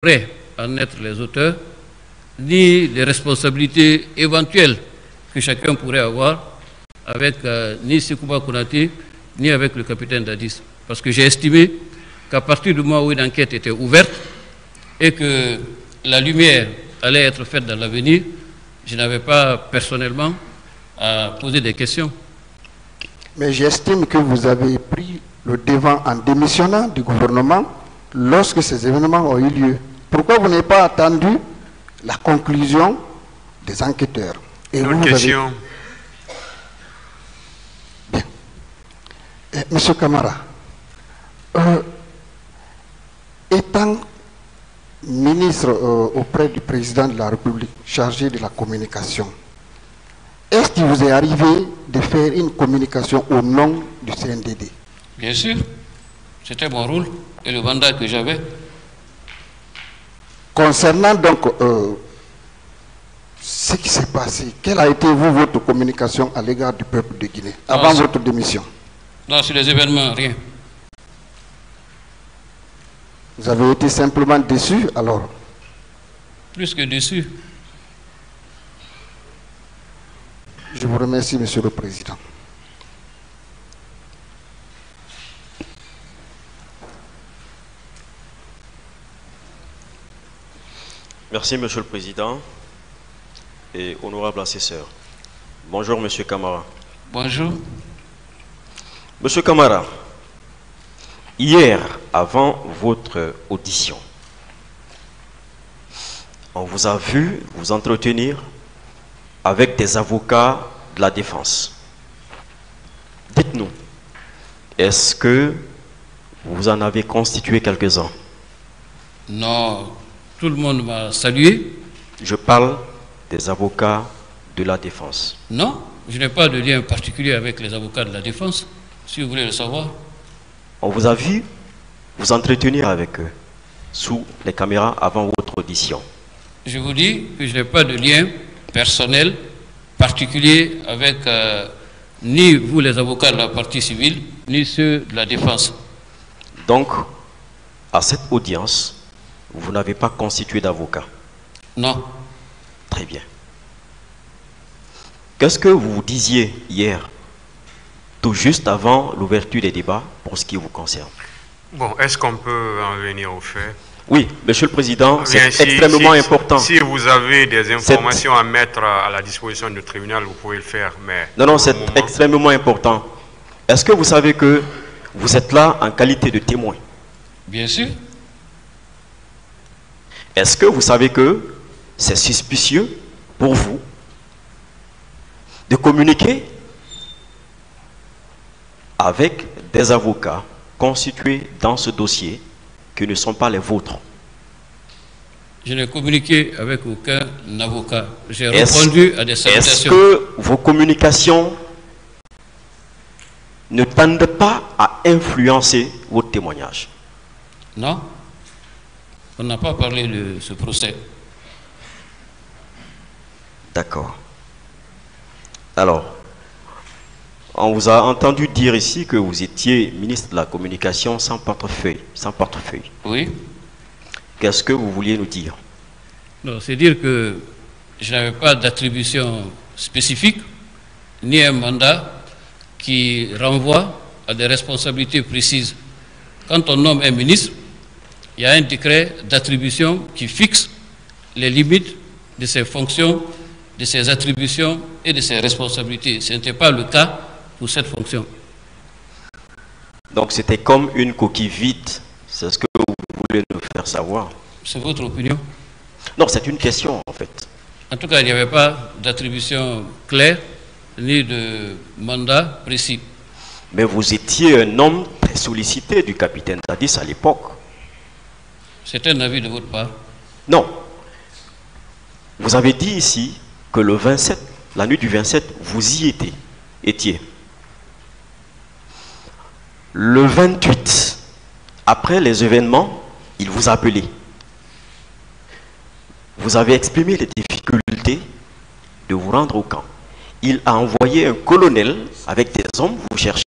pourraient en être les auteurs, ni les responsabilités éventuelles que chacun pourrait avoir avec ni Sekouba Konaté, ni avec le capitaine Dadis. Parce que j'ai estimé qu'à partir du moment où une enquête était ouverte et que la lumière allait être faite dans l'avenir, je n'avais pas personnellement à poser des questions. Mais j'estime que vous avez pris le devant en démissionnant du gouvernement lorsque ces événements ont eu lieu. Pourquoi vous n'avez pas attendu la conclusion des enquêteurs? Et une question. Bien. Monsieur Camara, étant ministre auprès du président de la République chargé de la communication, est-ce qu'il vous est arrivé de faire une communication au nom du CNDD? Bien sûr, c'était mon rôle et le mandat que j'avais. Concernant donc ce qui s'est passé, quelle a été votre communication à l'égard du peuple de Guinée avant votre démission? Non, sur les événements, rien. Vous avez été simplement déçu alors? Plus que déçu. Je vous remercie, Monsieur le Président. Merci, Monsieur le Président et honorable assesseur. Bonjour, Monsieur Camara. Bonjour. Monsieur Camara, hier, avant votre audition, on vous a vu vous entretenir avec des avocats de la défense. Dites-nous, est-ce que vous en avez constitué quelques-uns? Non, tout le monde m'a salué. Je parle des avocats de la défense. Non, je n'ai pas de lien particulier avec les avocats de la défense, si vous voulez le savoir. On vous a vu vous entretenir avec eux sous les caméras avant votre audition. Je vous dis que je n'ai pas de lien personnel particulier avec ni vous les avocats de la partie civile, ni ceux de la défense. Donc, à cette audience, vous n'avez pas constitué d'avocat? Non. Très bien. Qu'est-ce que vous disiez hier, tout juste avant l'ouverture des débats, pour ce qui vous concerne? Bon, est-ce qu'on peut en venir au fait? Oui, Monsieur le Président, c'est Bien, extrêmement important. Si vous avez des informations à mettre à la disposition du tribunal, vous pouvez le faire, mais... Non, c'est extrêmement important. Est-ce que vous savez que vous êtes là en qualité de témoin? Bien sûr. Est-ce que vous savez que c'est suspicieux pour vous de communiquer avec des avocats constitués dans ce dossier qui ne sont pas les vôtres? Je n'ai communiqué avec aucun avocat. J'ai répondu à des salutations. Est-ce que vos communications ne tendent pas à influencer votre témoignage? Non. On n'a pas parlé de ce procès. D'accord. Alors, on vous a entendu dire ici que vous étiez ministre de la Communication sans portefeuille. Oui. Qu'est-ce que vous vouliez nous dire? Non, c'est dire que je n'avais pas d'attribution spécifique, ni un mandat qui renvoie à des responsabilités précises. Quand on nomme un ministre, il y a un décret d'attribution qui fixe les limites de ses fonctions, de ses attributions et de ses responsabilités. Ce n'était pas le cas pour cette fonction. Donc c'était comme une coquille vide. C'est ce que vous voulez nous faire savoir? C'est votre opinion? Non, c'est une question en fait. En tout cas, il n'y avait pas d'attribution claire ni de mandat précis. Mais vous étiez un homme très sollicité du capitaine Dadis à l'époque. C'est un avis de votre part? Non. Vous avez dit ici que le 27, la nuit du 27, vous y étiez. Le 28, après les événements, il vous a appelé. Vous avez exprimé les difficultés de vous rendre au camp. Il a envoyé un colonel avec des hommes vous chercher.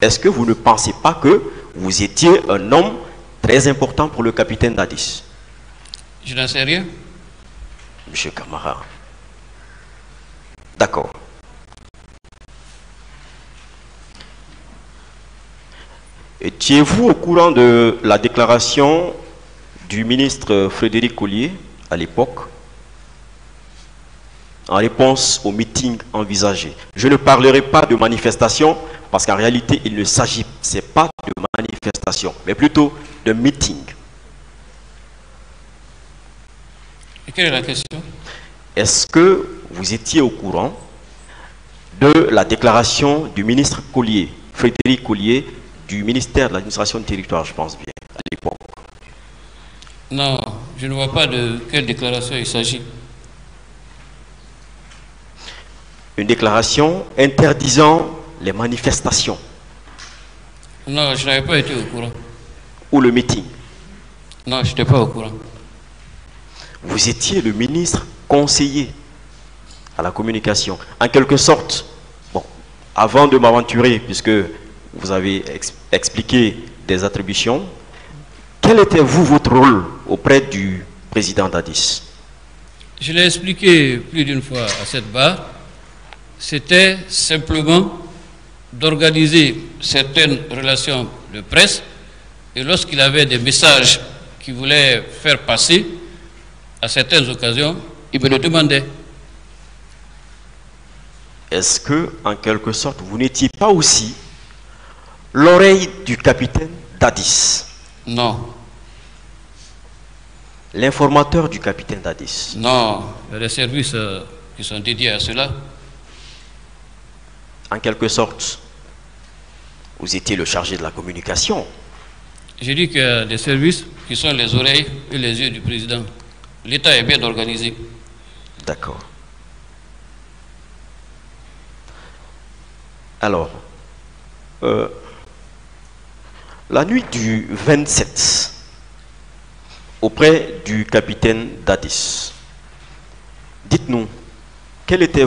Est-ce que vous ne pensez pas que vous étiez un homme très important pour le capitaine Dadis? Je n'en sais rien. Monsieur Camara. D'accord. Étiez-vous au courant de la déclaration du ministre Frédéric Collier à l'époque en réponse au meeting envisagé? Je ne parlerai pas de manifestation parce qu'en réalité il ne s'agit pas de manifestation mais plutôt de meeting. Et quelle est la question? Est-ce que vous étiez au courant de la déclaration du ministre Collier, Frédéric Collier, du ministère de l'administration du territoire, je pense bien, à l'époque? Non, je ne vois pas de quelle déclaration il s'agit. Une déclaration interdisant les manifestations. Non, je n'avais pas été au courant. Ou le meeting. Non, je n'étais pas au courant. Vous étiez le ministre conseiller à la communication. En quelque sorte, bon, avant de m'aventurer, puisque vous avez expliqué des attributions, quel était votre rôle auprès du président Dadis? Je l'ai expliqué plus d'une fois à cette barre. C'était simplement d'organiser certaines relations de presse et lorsqu'il avait des messages qu'il voulait faire passer à certaines occasions, il me le demandait. Est-ce que, en quelque sorte, vous n'étiez pas aussi l'oreille du capitaine Dadis? Non. L'informateur du capitaine Dadis? Non, il y a des services qui sont dédiés à cela. En quelque sorte, vous étiez le chargé de la communication. J'ai dit qu'il y a des services qui sont les oreilles et les yeux du président. L'État est bien organisé. D'accord. Alors, la nuit du 27, auprès du capitaine Dadis, dites-nous, quel était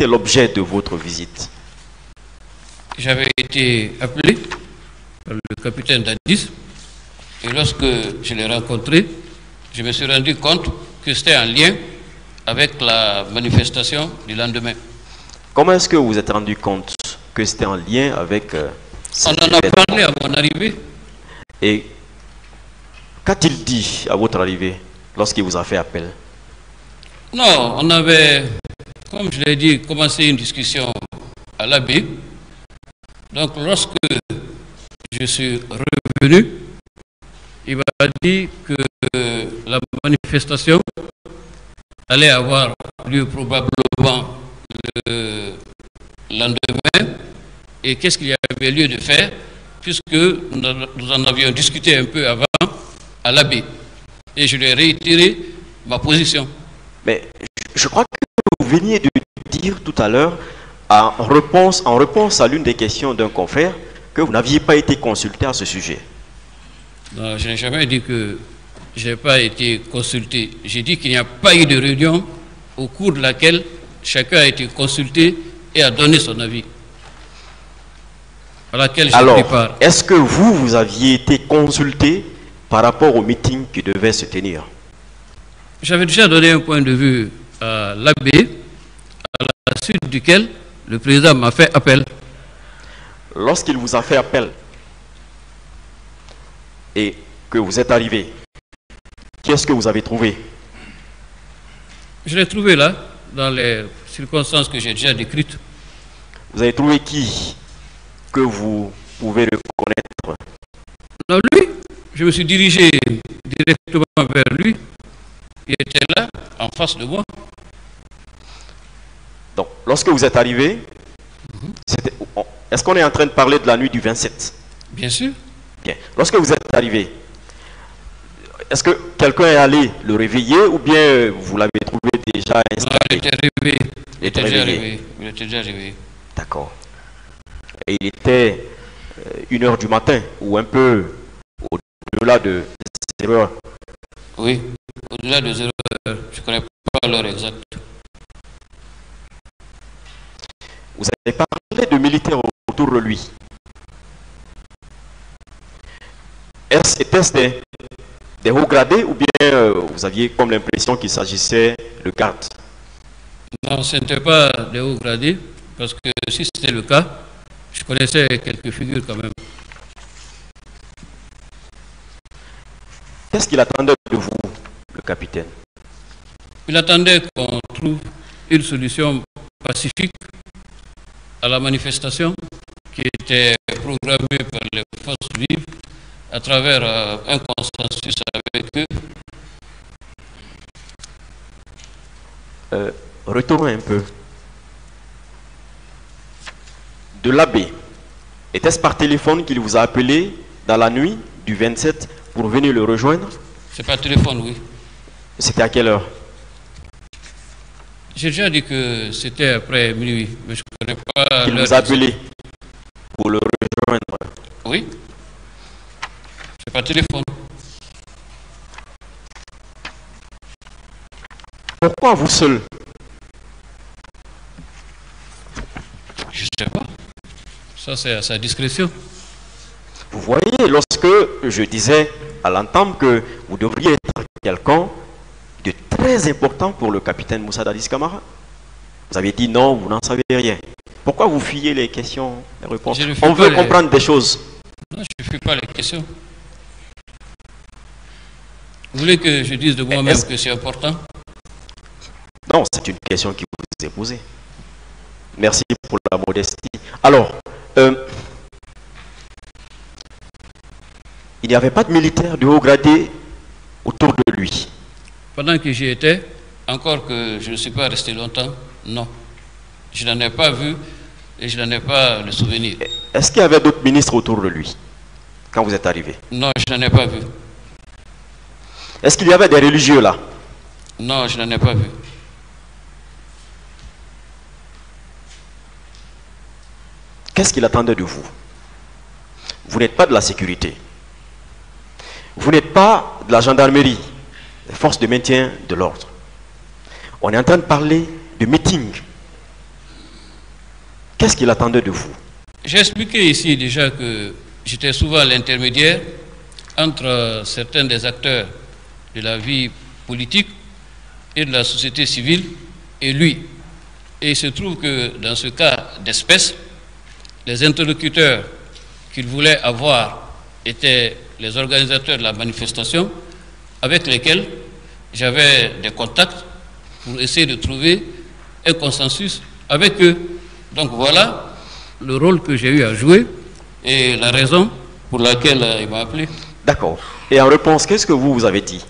l'objet de votre visite? J'avais été appelé par le capitaine Dadis et lorsque je l'ai rencontré, je me suis rendu compte que c'était en lien avec la manifestation du lendemain. Comment est-ce que vous vous êtes rendu compte que c'était en lien avec On en a parlé à mon arrivée. Et qu'a-t-il dit à votre arrivée lorsqu'il vous a fait appel? Non, on avait, comme je l'ai dit, commencé une discussion à l'AB. Donc lorsque je suis revenu, il m'a dit que la manifestation allait avoir lieu probablement le lendemain. Et qu'est-ce qu'il y avait lieu de faire, puisque nous en avions discuté un peu avant à l'AB. Et je lui ai réitéré ma position. Mais je crois que vous veniez de dire tout à l'heure, en réponse à l'une des questions d'un confrère, que vous n'aviez pas été consulté à ce sujet. Non, je n'ai jamais dit que je n'ai pas été consulté. J'ai dit qu'il n'y a pas eu de réunion au cours de laquelle chacun a été consulté et a donné son avis. À laquelle j'ai pris part. Alors, est-ce que vous aviez été consulté par rapport au meeting qui devait se tenir? J'avais déjà donné un point de vue à l'AB, à la suite duquel le président m'a fait appel. Lorsqu'il vous a fait appel et que vous êtes arrivé, qu'est-ce que vous avez trouvé? Je l'ai trouvé là, dans les circonstances que j'ai déjà décrites. Vous avez trouvé qui que vous pouvez reconnaître? Non, lui, je me suis dirigé directement vers lui. Il était là, en face de moi. Donc, lorsque vous êtes arrivé, est-ce qu'on est en train de parler de la nuit du 27? Bien sûr. Bien. Lorsque vous êtes arrivé, est-ce que quelqu'un est allé le réveiller ou bien vous l'avez trouvé déjà installé? Non, il était réveillé. Il était réveillé. Il était déjà réveillé. D'accord. Et il était 1h du matin ou un peu au-delà de 0 heure? Oui, au-delà de 0 heure. Je ne connais pas l'heure exacte. Vous avez parlé de militaires autour de lui. Était-ce des hauts gradés ou bien vous aviez comme l'impression qu'il s'agissait de gardes? Non, ce n'était pas des hauts gradés, parce que si c'était le cas, je connaissais quelques figures quand même. Qu'est-ce qu'il attendait de vous, le capitaine? Il attendait qu'on trouve une solution pacifique à la manifestation qui était programmée par les forces vives à travers un consensus avec eux. Retournons un peu. De l'abbé, était-ce par téléphone qu'il vous a appelé dans la nuit du 27 pour venir le rejoindre? C'est par téléphone, oui. C'était à quelle heure? J'ai déjà dit que c'était après minuit, mais je ne connais pas. Il vous a appelé pour le rejoindre? Oui. C'est par téléphone. Pourquoi vous seul? Je ne sais pas. Ça, c'est à sa discrétion. Vous voyez, lorsque je disais à l'entame que vous devriez être quelqu'un de très important pour le capitaine Moussa Dadis Camara, vous avez dit non, vous n'en savez rien. Pourquoi vous fuyez les questions, les réponses? On veut comprendre des choses. Non, je ne fuis pas les questions. Vous voulez que je dise de moi-même que c'est important? Non, c'est une question qui vous est posée. Merci pour la modestie. Alors, il n'y avait pas de militaires de haut gradé autour de lui. Pendant que j'y étais, encore que je ne suis pas resté longtemps, non. Je n'en ai pas vu et je n'en ai pas le souvenir. Est-ce qu'il y avait d'autres ministres autour de lui quand vous êtes arrivé? Non, je n'en ai pas vu. Est-ce qu'il y avait des religieux là? Non, je n'en ai pas vu. Qu'est-ce qu'il attendait de vous? Vous n'êtes pas de la sécurité. Vous n'êtes pas de la gendarmerie, des forces de maintien de l'ordre. On est en train de parler de meeting. Qu'est-ce qu'il attendait de vous? J'ai expliqué ici déjà que j'étais souvent l'intermédiaire entre certains des acteurs de la vie politique et de la société civile et lui. Et il se trouve que dans ce cas d'espèce, les interlocuteurs qu'il voulait avoir étaient les organisateurs de la manifestation avec lesquels j'avais des contacts pour essayer de trouver un consensus avec eux. Donc voilà le rôle que j'ai eu à jouer et la raison pour laquelle il m'a appelé. D'accord. Et en réponse, qu'est-ce que vous avez dit?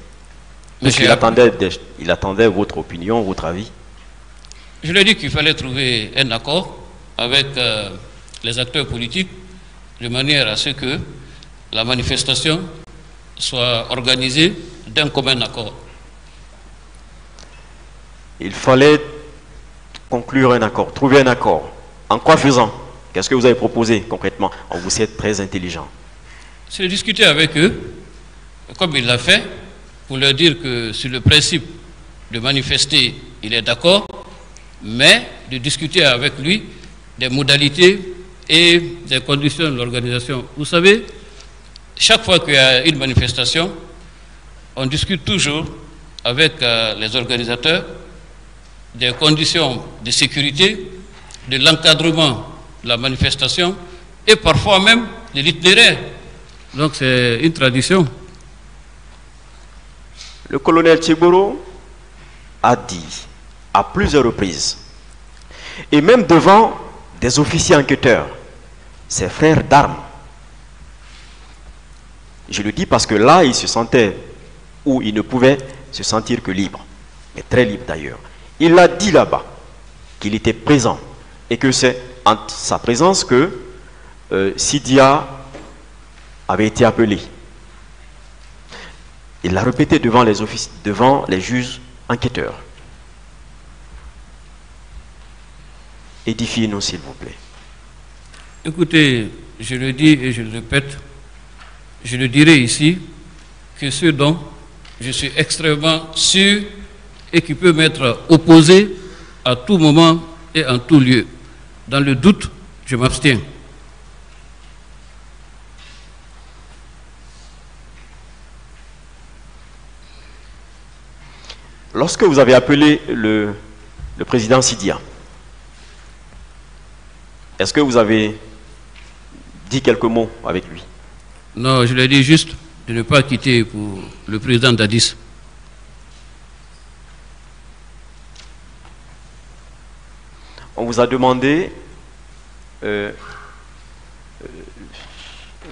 Il attendait votre opinion, votre avis. Je lui ai dit qu'il fallait trouver un accord avec les acteurs politiques de manière à ce que la manifestation soit organisée d'un commun accord. Il fallait conclure un accord, trouver un accord. En quoi faisant? Qu'est-ce que vous avez proposé concrètement? Vous êtes très intelligent. C'est de discuter avec eux, comme il l'a fait, pour leur dire que sur le principe de manifester, il est d'accord, mais de discuter avec lui des modalités et des conditions de l'organisation. Vous savez, chaque fois qu'il y a une manifestation, on discute toujours avec les organisateurs des conditions de sécurité, de l'encadrement de la manifestation et parfois même de l'itinéraire. Donc c'est une tradition. Le colonel Tchiboro a dit à plusieurs reprises, et même devant des officiers enquêteurs, ses frères d'armes. Je le dis parce que là, il se sentait, ou il ne pouvait se sentir que libre, mais très libre d'ailleurs. Il a dit là-bas qu'il était présent et que c'est en sa présence que Sidia avait été appelé. Il l'a répété devant les juges enquêteurs. Édifiez-nous, s'il vous plaît. Écoutez, je le dis et je le répète, je le dirai ici, que ce dont je suis extrêmement sûr et qui peut m'être opposé à tout moment et en tout lieu. Dans le doute, je m'abstiens. Lorsque vous avez appelé le président Sidia, est-ce que vous avez dit quelques mots avec lui? Non, je lui ai dit juste de ne pas quitter pour le président Dadis. On vous a demandé,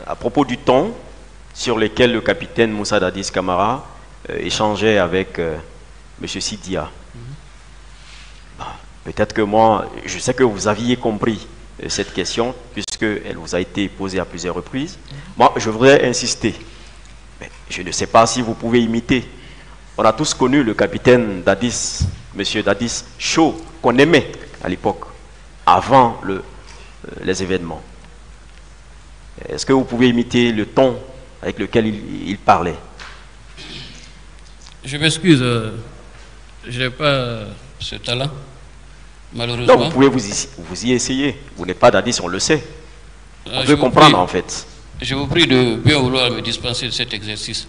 à propos du ton sur lequel le capitaine Moussa Dadis Camara échangeait avec M. Sidia. Peut-être que moi, je sais que vous aviez compris cette question, puisqu'elle vous a été posée à plusieurs reprises. Moi, je voudrais insister. Mais je ne sais pas si vous pouvez imiter. On a tous connu le capitaine Dadis, M. Dadis Chaud, qu'on aimait à l'époque, avant les événements. Est-ce que vous pouvez imiter le ton avec lequel il parlait? Je m'excuse, je n'ai pas ce talent, malheureusement. Non, vous pouvez vous y essayer. Vous n'êtes pas Dadis, on le sait. On veut comprendre en fait. Je vous prie de bien vouloir me dispenser de cet exercice.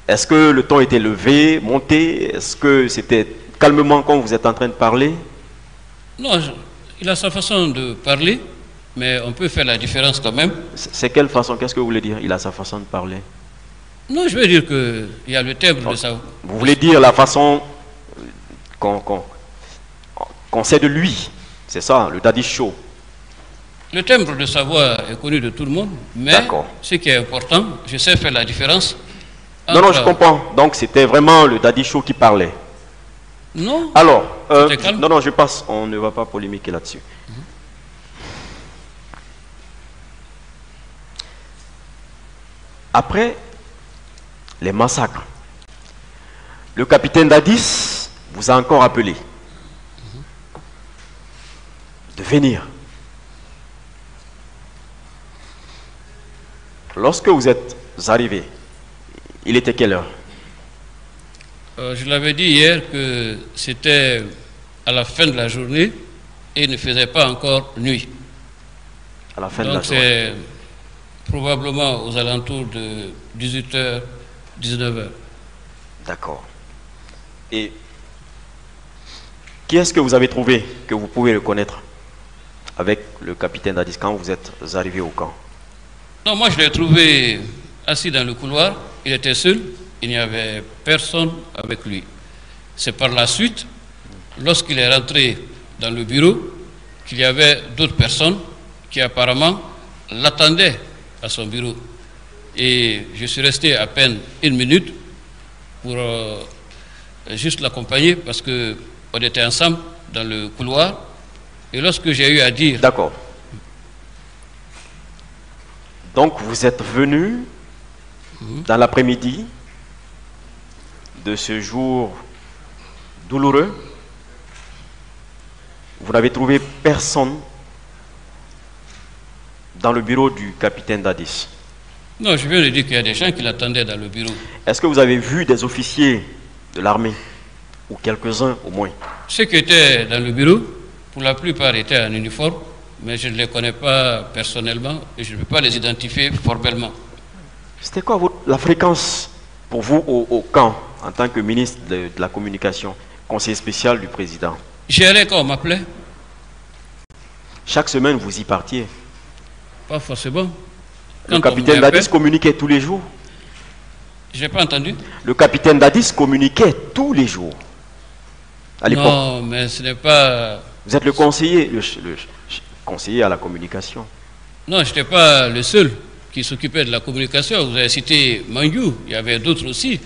Est-ce que le ton était levé, monté? Est-ce que c'était calmement quand vous êtes en train de parler? Non, il a sa façon de parler, mais on peut faire la différence quand même. C'est quelle façon? Qu'est-ce que vous voulez dire? Il a sa façon de parler. Non, je veux dire qu'il y a le timbre de sa... Vous voulez dire la façon qu'on sait de lui? C'est ça, le Dadis Chaud. Le timbre de sa voix est connu de tout le monde, mais ce qui est important, je sais faire la différence. Non, je comprends. Donc c'était vraiment le Dadis Chaud qui parlait. Non. Alors, non, je passe. On ne va pas polémiquer là-dessus. Après les massacres, le capitaine Dadis vous a encore appelé de venir. Lorsque vous êtes arrivé, il était quelle heure? Je l'avais dit hier que c'était à la fin de la journée et il ne faisait pas encore nuit. À la fin de la Donc journée. c'est probablement aux alentours de 18h, 19h. D'accord. Et qui est-ce que vous avez trouvé que vous pouvez reconnaître avec le capitaine Dadis quand vous êtes arrivé au camp? Non, moi je l'ai trouvé assis dans le couloir, il était seul, il n'y avait personne avec lui. C'est par la suite, lorsqu'il est rentré dans le bureau, qu'il y avait d'autres personnes qui apparemment l'attendaient à son bureau. Et je suis resté à peine 1 minute pour juste l'accompagner parce qu'on était ensemble dans le couloir. Et lorsque j'ai eu à dire... D'accord. Donc vous êtes venu dans l'après-midi de ce jour douloureux. Vous n'avez trouvé personne dans le bureau du capitaine Dadis? Non, je viens de dire qu'il y a des gens qui l'attendaient dans le bureau. Est-ce que vous avez vu des officiers de l'armée, ou quelques-uns au moins? Ceux qui étaient dans le bureau, pour la plupart étaient en uniforme, mais je ne les connais pas personnellement et je ne peux pas les identifier formellement. C'était quoi la fréquence pour vous au camp, en tant que ministre de la Communication, conseiller spécial du président? J'y allais quand on m'appelait. Chaque semaine, vous y partiez? Pas forcément. Le capitaine Dadis communiquait tous les jours? Je n'ai pas entendu. Le capitaine Dadis communiquait tous les jours à l'époque? Non, mais ce n'est pas... Vous êtes le conseiller, le conseiller à la communication? Non, je n'étais pas le seul qui s'occupait de la communication. Vous avez cité Mangiou, il y avait d'autres aussi.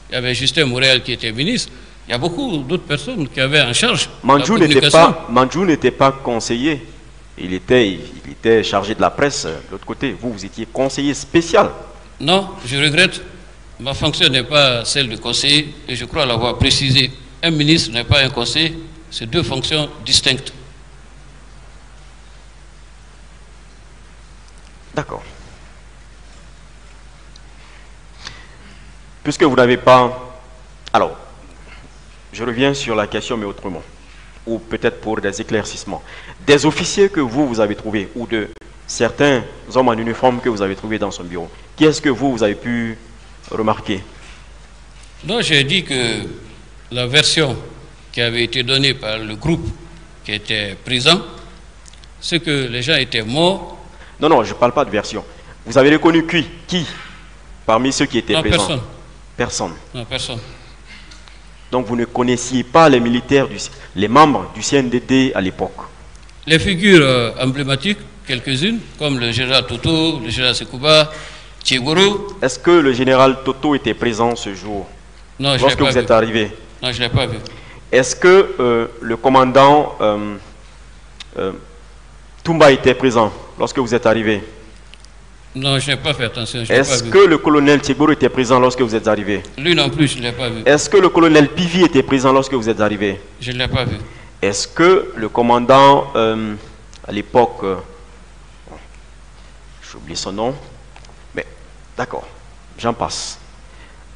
Il y avait Justin Montréal qui était ministre. Il y a beaucoup d'autres personnes qui avaient en charge la communication. Mangiou n'était pas conseiller. Il était chargé de la presse de l'autre côté. Vous étiez conseiller spécial. Non, je regrette. Ma fonction n'est pas celle de conseiller et je crois l'avoir précisé. Un ministre n'est pas un conseiller, c'est deux fonctions distinctes. D'accord. Puisque vous n'avez pas... Alors, je reviens sur la question, mais autrement. Ou peut-être pour des éclaircissements. Des officiers que vous avez trouvés, ou de certains hommes en uniforme que vous avez trouvés dans son bureau, qui est-ce que vous avez pu remarquer? Donc j'ai dit que la version qui avait été donnée par le groupe qui était présent, c'est que les gens étaient morts. Non, non, je ne parle pas de version. Vous avez reconnu qui parmi ceux qui étaient Non, présents? personne. Personne. Non, personne. Donc vous ne connaissiez pas les militaires, les membres du CNDD à l'époque? Les figures emblématiques, quelques-unes, comme le général Toto, le général Sekouba, Tchegoro. Est-ce que le général Toto était présent ce jour? Non, je lorsque l'ai pas vous êtes vu. arrivé? Non, je ne l'ai pas vu. Est-ce que le commandant Toumba était présent lorsque vous êtes arrivé? Non, je n'ai pas fait attention. Je l'ai pas Est-ce vu. que le colonel Tchegoro était présent lorsque vous êtes arrivé? Lui non plus, je ne l'ai pas vu. Est-ce que le colonel Pivi était présent lorsque vous êtes arrivé? Je ne l'ai pas vu. Est-ce que le commandant, à l'époque, j'ai oublié son nom, mais d'accord, j'en passe.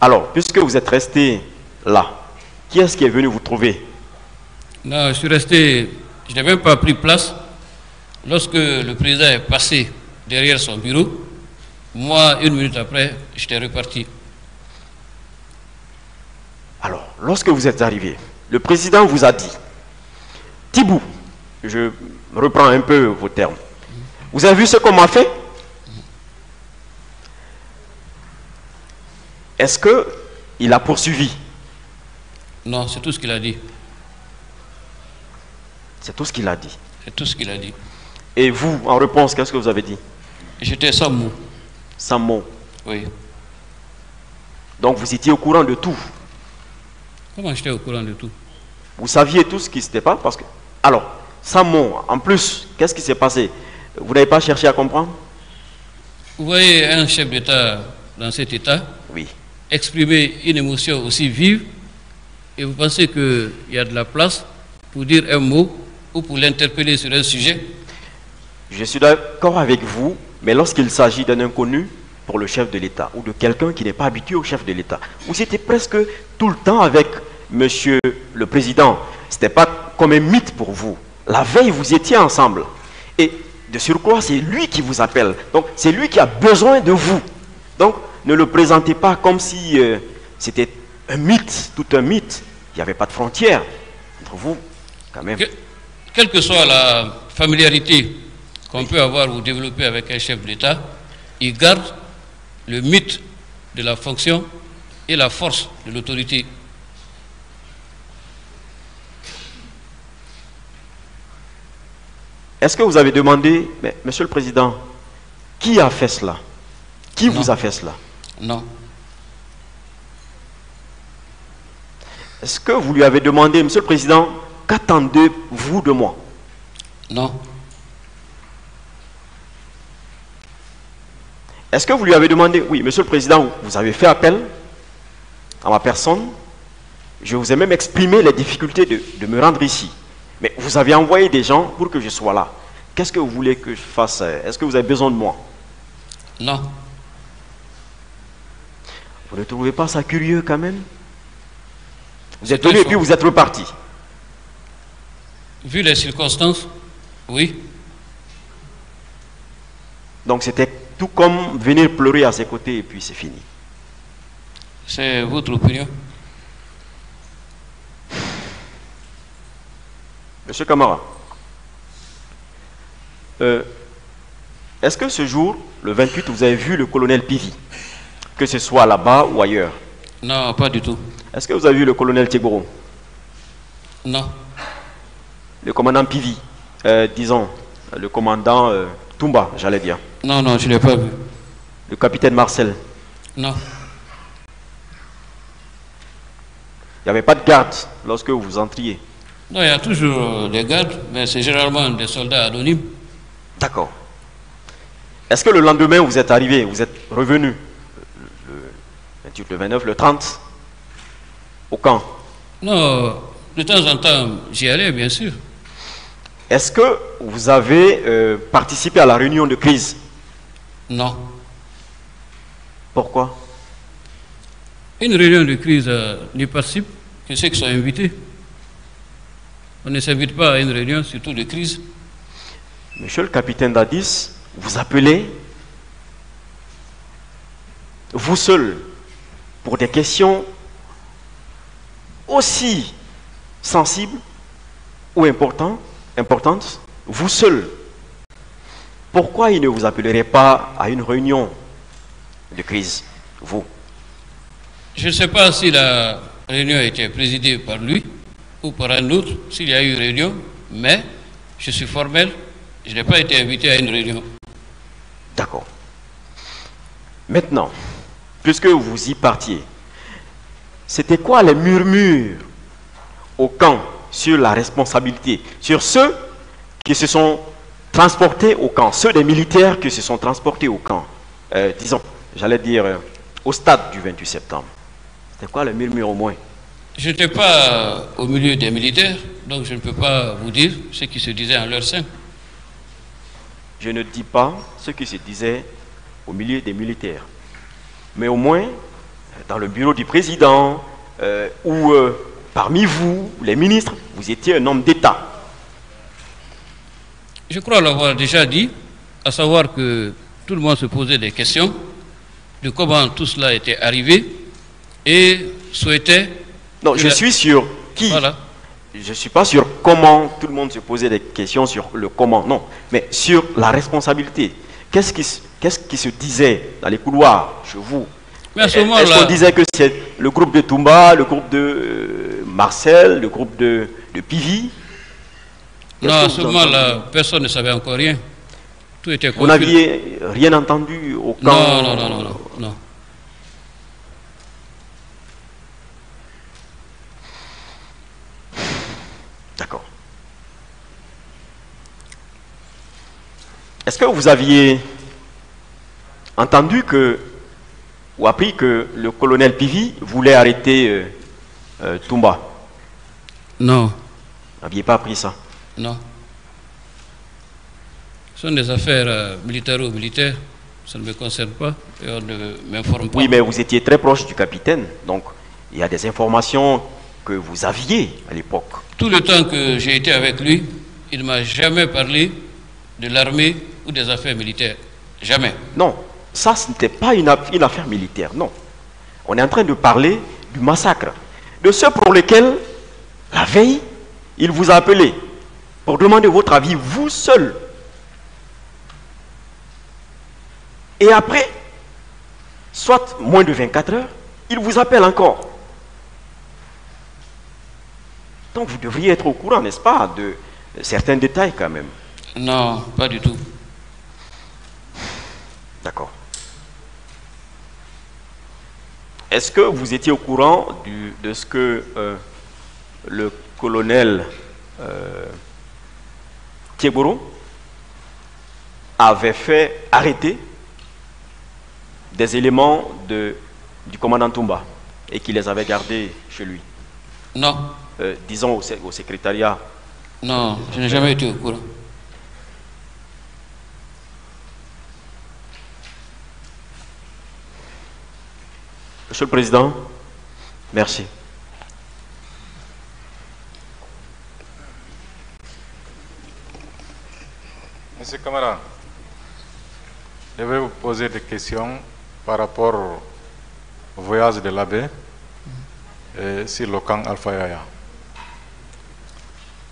Alors, puisque vous êtes resté là, qui est-ce qui est venu vous trouver? Non, je suis resté, je n'ai même pas pris place. Lorsque le président est passé derrière son bureau, moi, 1 minute après, j'étais reparti. Alors, lorsque vous êtes arrivé, le président vous a dit, Tibou, je reprends un peu vos termes, vous avez vu ce qu'on m'a fait? Est-ce qu'il a poursuivi? Non, c'est tout ce qu'il a dit. C'est tout ce qu'il a dit. C'est tout ce qu'il a dit. Et vous, en réponse, qu'est-ce que vous avez dit? J'étais sans mot. Sans mot. Oui. Donc vous étiez au courant de tout. Comment j'étais au courant de tout? Vous saviez tout ce qui s'était passé parce que... Alors, sans mot, en plus, qu'est-ce qui s'est passé? Vous n'avez pas cherché à comprendre? Vous voyez un chef d'État dans cet état Oui. exprimer une émotion aussi vive et vous pensez qu'il y a de la place pour dire un mot ou pour l'interpeller sur un sujet? Je suis d'accord avec vous, mais lorsqu'il s'agit d'un inconnu pour le chef de l'État ou de quelqu'un qui n'est pas habitué au chef de l'État, vous étiez presque tout le temps avec monsieur le président. Ce n'était pas comme un mythe pour vous. La veille, vous étiez ensemble. Et de surcroît, c'est lui qui vous appelle. Donc, c'est lui qui a besoin de vous. Donc, ne le présentez pas comme si c'était un mythe, tout un mythe. Il n'y avait pas de frontières entre vous, quand même. Quelle que soit la familiarité qu'on peut avoir ou développer avec un chef d'État, il garde le mythe de la fonction et la force de l'autorité. Est-ce que vous avez demandé, mais monsieur le président, qui a fait cela? Qui vous a fait cela? Non. Est-ce que vous lui avez demandé, monsieur le président, qu'attendez-vous de moi? Non. Est-ce que vous lui avez demandé, oui, monsieur le président, vous avez fait appel à ma personne, je vous ai même exprimé les difficultés de me rendre ici, mais vous avez envoyé des gens pour que je sois là. Qu'est-ce que vous voulez que je fasse? Est-ce que vous avez besoin de moi? Non. Vous ne trouvez pas ça curieux quand même? Vous êtes venu et puis vous êtes reparti. Vu les circonstances, oui. Donc c'était tout comme venir pleurer à ses côtés et puis c'est fini. C'est votre opinion. Monsieur Camara, est-ce que ce jour, le 28, vous avez vu le colonel Pivi, que ce soit là-bas ou ailleurs? Non, pas du tout. Est-ce que vous avez vu le colonel Tchegoro? Non. Le commandant Pivi, disons, le commandant Toumba, j'allais dire. Non, non, je ne l'ai pas vu. Le capitaine Marcel. Non. Il n'y avait pas de garde lorsque vous entriez? Non, il y a toujours des gardes, mais c'est généralement des soldats anonymes. D'accord. Est-ce que le lendemain, vous êtes arrivé, vous êtes revenu, le 28, le 29, le 30, au camp? Non, de temps en temps, j'y allais, bien sûr. Est-ce que vous avez participé à la réunion de crise? Non. Pourquoi? Une réunion de crise n'y participe que ceux qui sont invités. On ne s'invite pas à une réunion, surtout de crise. Monsieur le capitaine Dadis, vous appelez, vous seul, pour des questions aussi sensible ou importante, vous seul, pourquoi il ne vous appellerait pas à une réunion de crise, vous? Je ne sais pas si la réunion a été présidée par lui ou par un autre, s'il y a eu réunion, mais je suis formel, je n'ai pas été invité à une réunion. D'accord. Maintenant, puisque vous y partiez, c'était quoi les murmures au camp sur la responsabilité, sur ceux qui se sont transportés au camp, ceux des militaires qui se sont transportés au camp, disons, j'allais dire, au stade du 28 septembre. C'était quoi le murmure au moins? Je n'étais pas au milieu des militaires, donc je ne peux pas vous dire ce qui se disait en leur sein. Je ne dis pas ce qui se disait au milieu des militaires, mais au moins dans le bureau du président ou parmi vous, les ministres, vous étiez un homme d'État. Je crois l'avoir déjà dit, à savoir que tout le monde se posait des questions de comment tout cela était arrivé et souhaitait... Non, je suis sur qui? Voilà. Je ne suis pas sur comment tout le monde se posait des questions sur le comment, non, mais sur la responsabilité. Qu'est-ce qui se disait dans les couloirs chez vous? Est-ce qu'on disait que c'est le groupe de Toumba, le groupe de Marcel, le groupe de Pivi? Non, à ce moment-là, personne ne savait encore rien. Tout était confus. Vous n'aviez rien entendu au camp? Non. D'accord. Est-ce que vous aviez entendu ou appris que le colonel Pivi voulait arrêter Toumba? Non. Vous n'aviez pas appris ça? Non. Ce sont des affaires militaro-militaires. Ça ne me concerne pas et on ne m'informe pas. Oui, mais vous étiez très proche du capitaine, donc il y a des informations que vous aviez à l'époque. Tout le temps que j'ai été avec lui, il ne m'a jamais parlé de l'armée ou des affaires militaires. Jamais. Non, ça ce n'était pas une affaire militaire, non. On est en train de parler du massacre, de ceux pour lesquels, la veille, il vous a appelé pour demander votre avis, vous seul. Et après, soit moins de 24 heures, il vous appelle encore. Donc vous devriez être au courant, n'est-ce pas, de certains détails quand même. Non, pas du tout. D'accord. Est-ce que vous étiez au courant de ce que le colonel Thieboro avait fait arrêter des éléments du commandant Toumba et qu'il les avait gardés chez lui? Non. Disons au secrétariat. Non, je n'ai jamais été au courant. Monsieur le Président, merci. Monsieur Camara, je vais vous poser des questions par rapport au voyage de l'abbé sur le camp Alpha Yaya.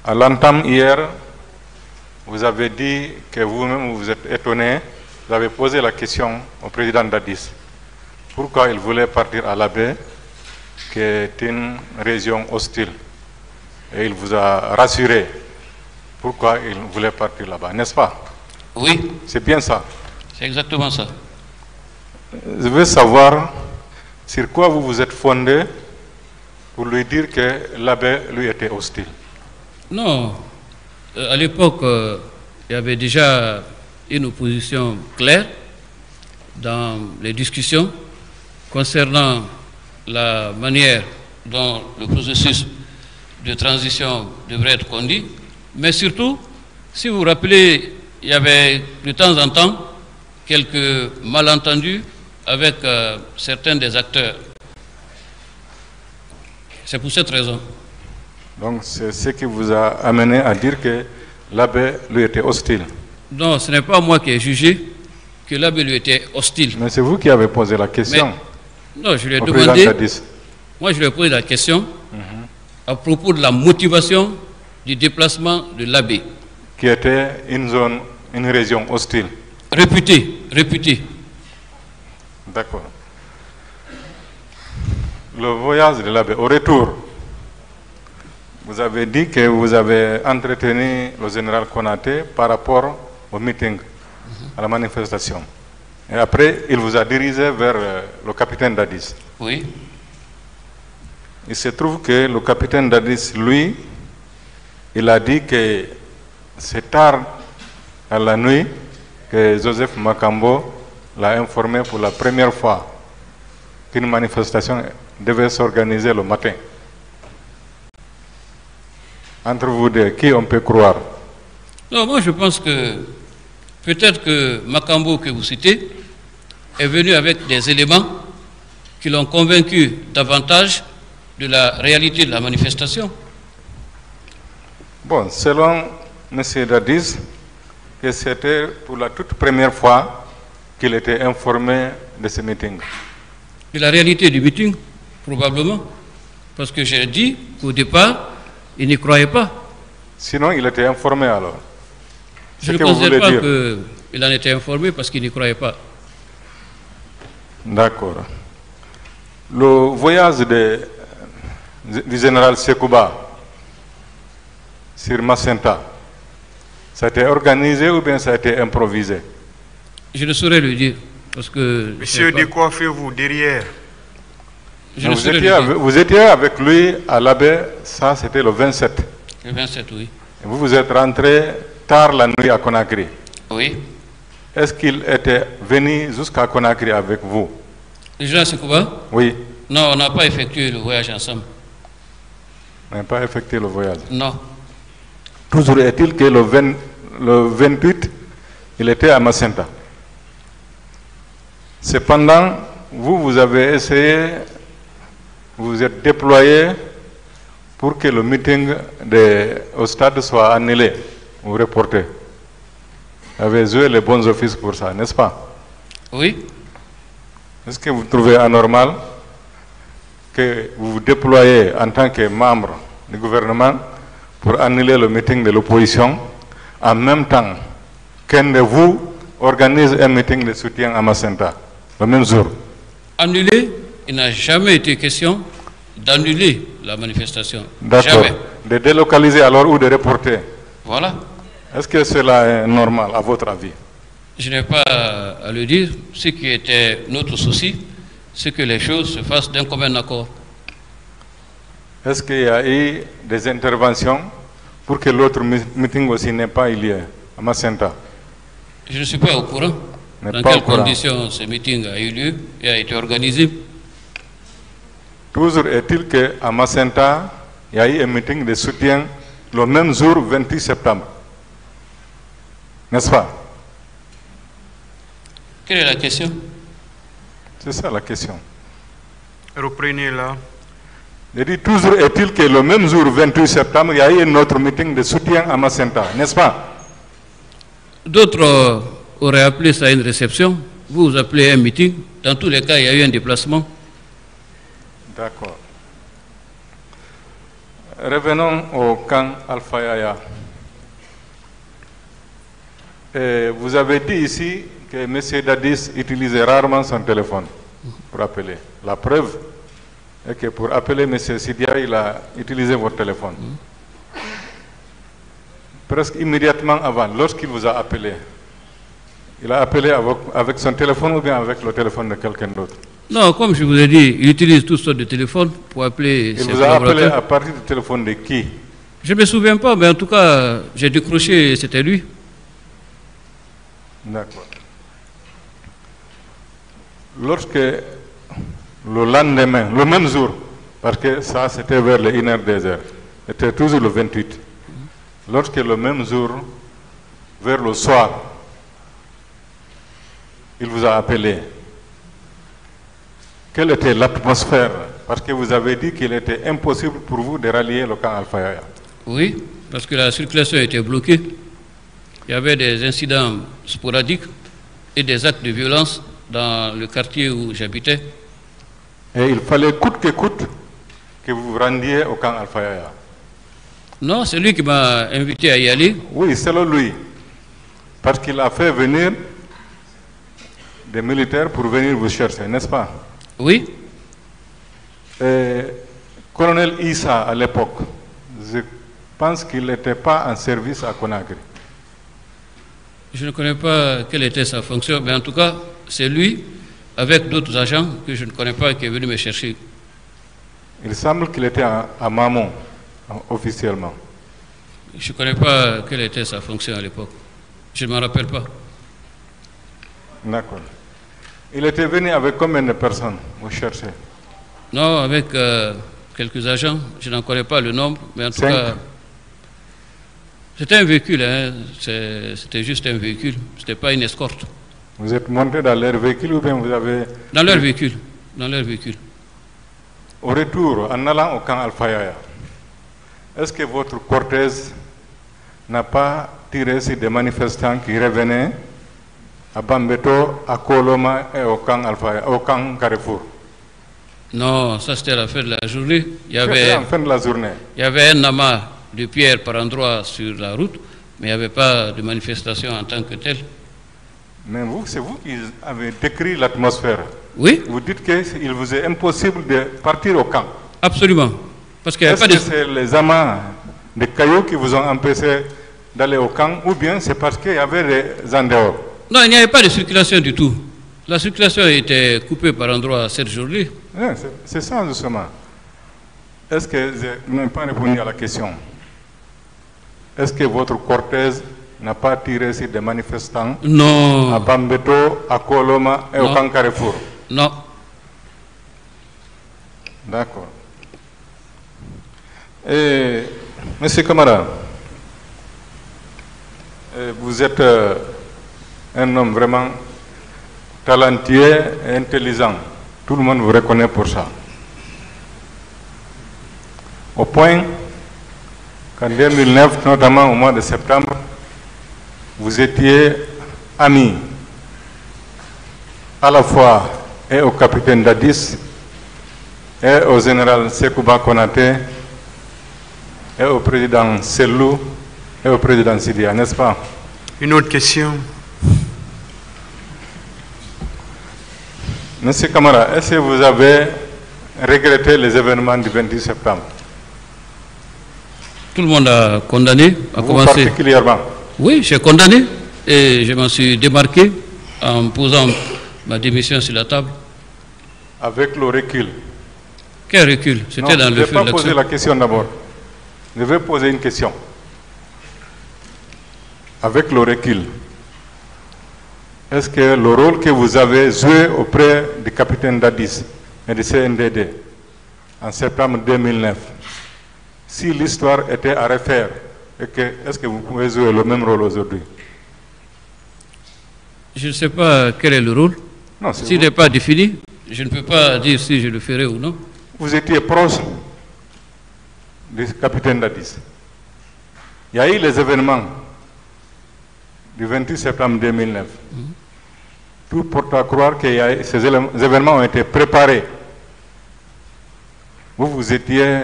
À l'entame hier, vous avez dit que vous-même vous êtes étonné, vous avez posé la question au président d'Addis. Pourquoi il voulait partir à l'abbé, qui est une région hostile? Et il vous a rassuré. Pourquoi il voulait partir là-bas, n'est-ce pas? Oui. C'est bien ça. C'est exactement ça. Je veux savoir sur quoi vous vous êtes fondé pour lui dire que l'abbé lui était hostile. Non. À l'époque, il y avait déjà une opposition claire dans les discussions concernant la manière dont le processus de transition devrait être conduit. Mais surtout, si vous vous rappelez, il y avait de temps en temps quelques malentendus avec certains des acteurs. C'est pour cette raison. Donc c'est ce qui vous a amené à dire que l'abbé lui était hostile? Non, ce n'est pas moi qui ai jugé que l'abbé lui était hostile. Mais c'est vous qui avez posé la question. Mais, non, je lui ai demandé. Moi, je lui ai posé la question à propos de la motivation du déplacement de l'abbé. qui était une région hostile. Réputé. D'accord. Le voyage de l'abbé, au retour, vous avez dit que vous avez entretenu le général Konaté par rapport au meeting, à la manifestation. Et après, il vous a dirigé vers le capitaine Dadis. Oui. Il se trouve que le capitaine Dadis, lui, il a dit que c'est tard à la nuit que Joseph Makambo l'a informé pour la première fois qu'une manifestation devait s'organiser le matin. Entre vous deux, qui on peut croire? Non, moi je pense que peut-être que Makambo que vous citez est venu avec des éléments qui l'ont convaincu davantage de la réalité de la manifestation. Bon, selon M. Dadis, que c'était pour la toute première fois qu'il était informé de ce meeting. De la réalité du meeting, probablement. Parce que j'ai dit qu'au départ, il n'y croyait pas. Sinon, il était informé alors. Je ne considère pas qu'il en était informé parce qu'il n'y croyait pas. D'accord. Le voyage du général Sekouba sur Macenta, ça a été organisé ou bien ça a été improvisé? Je ne saurais le dire. Parce que Monsieur, de quoi faites-vous derrière? Vous étiez avec lui à l'abbé, ça c'était le 27. Le 27, oui. Et vous êtes rentré tard la nuit à Conakry. Oui. Est-ce qu'il était venu jusqu'à Conakry avec vous? Le général Sekouba? Oui. Non, on n'a pas effectué le voyage ensemble. On n'a pas effectué le voyage. Non. Toujours est-il que le 28, il était à Macenta. Cependant, vous avez essayé, vous vous êtes déployé pour que le meeting au stade soit annulé ou reporté. Vous avez joué les bons offices pour ça, n'est-ce pas? Oui. Est-ce que vous trouvez anormal que vous vous déployez en tant que membre du gouvernement pour annuler le meeting de l'opposition en même temps qu'un de vous organise un meeting de soutien à Macenta, le même jour? Annuler, il n'a jamais été question d'annuler la manifestation. D'accord. Jamais. De délocaliser alors ou de reporter? Voilà. Est-ce que cela est normal à votre avis? Je n'ai pas à le dire. Ce qui était notre souci, c'est que les choses se fassent d'un commun accord. Est-ce qu'il y a eu des interventions pour que l'autre meeting aussi n'ait pas eu lieu à Macenta? Je ne suis pas au courant dans quelles conditions ce meeting a eu lieu et a été organisé. Toujours est-il qu'à Macenta, il y a eu un meeting de soutien le même jour, 28 septembre. N'est-ce pas? Quelle est la question? C'est ça la question. Reprenez-la. Je dis toujours est-il que le même jour, 28 septembre, il y a eu un autre meeting de soutien à Macenta, n'est-ce pas? D'autres auraient appelé ça une réception. Vous appelez un meeting. Dans tous les cas, il y a eu un déplacement. D'accord. Revenons au camp Alpha Yaya. Vous avez dit ici que M. Dadis utilisait rarement son téléphone pour appeler. La preuve est que pour appeler M. Sidia, il a utilisé votre téléphone. Presque immédiatement avant, lorsqu'il vous a appelé, il a appelé avec son téléphone ou bien avec le téléphone de quelqu'un d'autre? Non, comme je vous ai dit, il utilise toutes sortes de téléphones pour appeler ses collaborateurs. Il vous a appelé à partir du téléphone de qui? Je ne me souviens pas, mais en tout cas, j'ai décroché, c'était lui. D'accord. Lorsque le lendemain, le même jour, parce que ça c'était vers les 1h, 2h, c'était toujours le 28. Lorsque le même jour, vers le soir, il vous a appelé, quelle était l'atmosphère? Parce que vous avez dit qu'il était impossible pour vous de rallier le camp Alpha Yaya. Oui, parce que la circulation était bloquée. Il y avait des incidents sporadiques et des actes de violence dans le quartier où j'habitais. Et il fallait coûte que coûte que vous vous rendiez au camp Alpha Yaya? Non, c'est lui qui m'a invité à y aller. Oui, c'est lui. Parce qu'il a fait venir des militaires pour venir vous chercher, n'est-ce pas? Oui. Colonel Issa, à l'époque, je pense qu'il n'était pas en service à Conakry. Je ne connais pas quelle était sa fonction, mais en tout cas, c'est lui, avec d'autres agents que je ne connais pas, qui est venu me chercher. Il semble qu'il était à Mamon, officiellement. Je ne connais pas quelle était sa fonction à l'époque. Je ne m'en rappelle pas. D'accord. Il était venu avec combien de personnes vous cherchez? Non, avec quelques agents. Je n'en connais pas le nombre, mais en tout cas, c'était un véhicule. Hein. C'était juste un véhicule. Ce n'était pas une escorte. Vous êtes monté dans leur véhicule ou bien vous avez... Dans leur véhicule. Dans leur véhicule. Au retour, en allant au camp Alpha Yaya, est-ce que votre cortège n'a pas tiré sur des manifestants qui revenaient à Bambeto, à Koloma et au camp Alpha Yaya, au camp Carrefour? Non, ça c'était à la fin de la journée. Il y avait un amas de pierres par endroit sur la route, mais il n'y avait pas de manifestation en tant que telle. Mais vous, c'est vous qui avez décrit l'atmosphère. Oui. Vous dites qu'il vous est impossible de partir au camp. Absolument. Parce qu'il n'y avait pas de... Est-ce que c'est les amas de cailloux qui vous ont empêché d'aller au camp, ou bien c'est parce qu'il y avait des en dehors? Non, il n'y avait pas de circulation du tout. La circulation était coupée par endroits cette journée. C'est ça justement. Est-ce que je n'ai pas répondu à la question? Est-ce que votre cortège n'a pas tiré sur des manifestants? Non. À Bambeto, à Koloma et au camp Carrefour? Non. D'accord. Et, Monsieur Camara, vous êtes un homme vraiment talentueux et intelligent. Tout le monde vous reconnaît pour ça. Au point qu'en 2009, notamment au mois de septembre, vous étiez amis à la fois et au capitaine Dadis et au général Sekouba Konaté et au président Sellou et au président Sidia, n'est-ce pas? Une autre question. Monsieur Camara, est-ce que vous avez regretté les événements du 28 septembre? Tout le monde a condamné, a vous commencé. Particulièrement? Oui, j'ai condamné et je m'en suis démarqué en posant ma démission sur la table. Avec le recul? Quel recul? C'était dans le feu de l'action. Je ne vais pas poser la question d'abord. Je vais poser une question. Avec le recul, est-ce que le rôle que vous avez joué auprès du capitaine Dadis et du CNDD en septembre 2009, si l'histoire était à refaire, est-ce que vous pouvez jouer le même rôle aujourd'hui? Je ne sais pas quel est le rôle. S'il n'est pas défini, je ne peux pas dire si je le ferai ou non. Vous étiez proche du capitaine Dadis. Il y a eu les événements du 28 septembre 2009. Tout porte à croire que ces événements ont été préparés. Vous étiez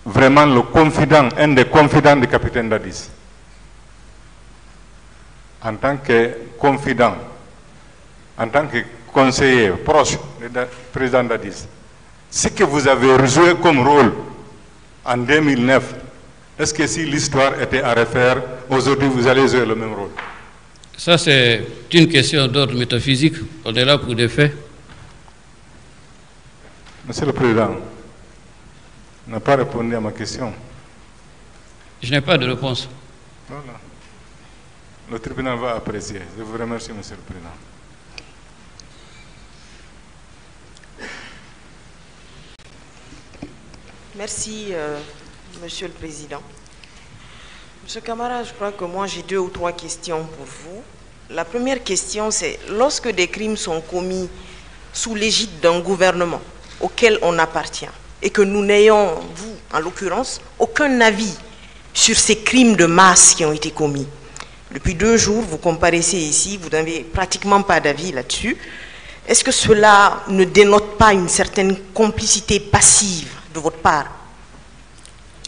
vraiment le confident, un des confidents du capitaine Dadis. En tant que confident, en tant que conseiller proche du président Dadis, ce que vous avez joué comme rôle en 2009, est-ce que si l'histoire était à refaire, aujourd'hui vous allez jouer le même rôle? Ça, c'est une question d'ordre métaphysique. On est là pour des faits. Monsieur le Président, n'a pas répondu à ma question. Je n'ai pas de réponse. Voilà. Le tribunal va apprécier. Je vous remercie, Monsieur le Président. Merci, Monsieur le Président. Monsieur Camara, je crois que moi j'ai 2 ou 3 questions pour vous. La première question, c'est lorsque des crimes sont commis sous l'égide d'un gouvernement auquel on appartient et que nous n'ayons, vous en l'occurrence, aucun avis sur ces crimes de masse qui ont été commis. Depuis 2 jours, vous comparaissez ici, vous n'avez pratiquement pas d'avis là-dessus. Est-ce que cela ne dénote pas une certaine complicité passive de votre part?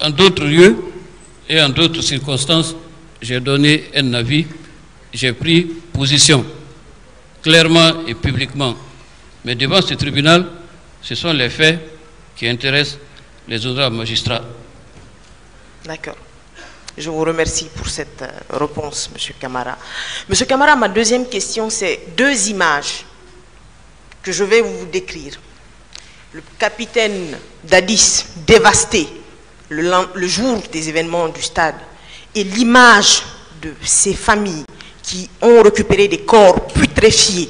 En d'autres lieux et en d'autres circonstances, j'ai donné un avis, j'ai pris position, clairement et publiquement. Mais devant ce tribunal, ce sont les faits qui intéressent les honorables magistrats. D'accord. Je vous remercie pour cette réponse, M. Camara. M. Camara, ma deuxième question, c'est deux images que je vais vous décrire. Le capitaine Dadis dévasté le jour des événements du stade et l'image de ces familles qui ont récupéré des corps putréfiés.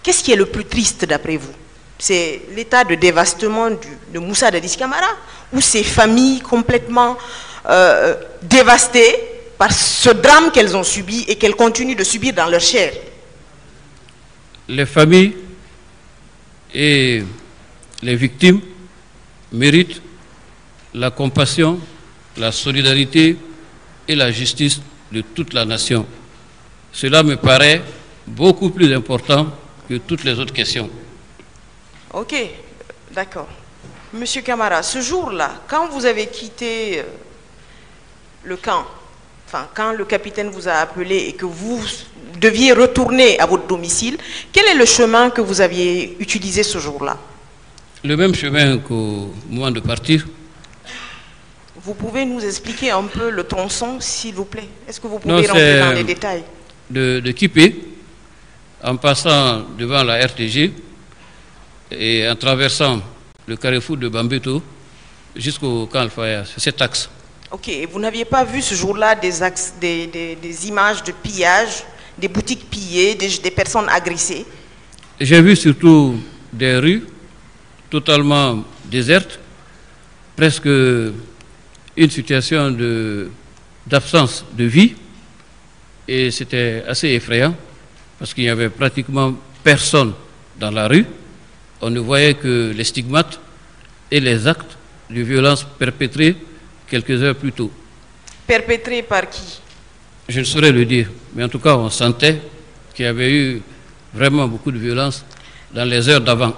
Qu'est-ce qui est le plus triste d'après vous? C'est l'état de dévastement de Moussa Dadis Camara ou ces familles complètement dévastées par ce drame qu'elles ont subi et qu'elles continuent de subir dans leur chair? Les familles et les victimes méritent la compassion, la solidarité et la justice de toute la nation. Cela me paraît beaucoup plus important que toutes les autres questions. Ok, d'accord. Monsieur Camara, ce jour-là, quand vous avez quitté le camp, enfin, quand le capitaine vous a appelé et que vous deviez retourner à votre domicile, quel est le chemin que vous aviez utilisé ce jour-là? Le même chemin qu'au moment de partir. Vous pouvez nous expliquer un peu le tronçon, s'il vous plaît? Est-ce que vous pouvez rentrer dans les détails? De Kipé, en passant devant la RTG et en traversant le carrefour de Bambeto jusqu'au camp Al-Faya, c'est cet axe. Ok, et vous n'aviez pas vu ce jour-là des images de pillage, des boutiques pillées, des personnes agressées? J'ai vu surtout des rues totalement désertes, presque une situation d'absence de vie, et c'était assez effrayant parce qu'il n'y avait pratiquement personne dans la rue. On ne voyait que les stigmates et les actes de violence perpétrés quelques heures plus tôt. Perpétrés par qui? Je ne saurais le dire, mais en tout cas on sentait qu'il y avait eu vraiment beaucoup de violence dans les heures d'avant.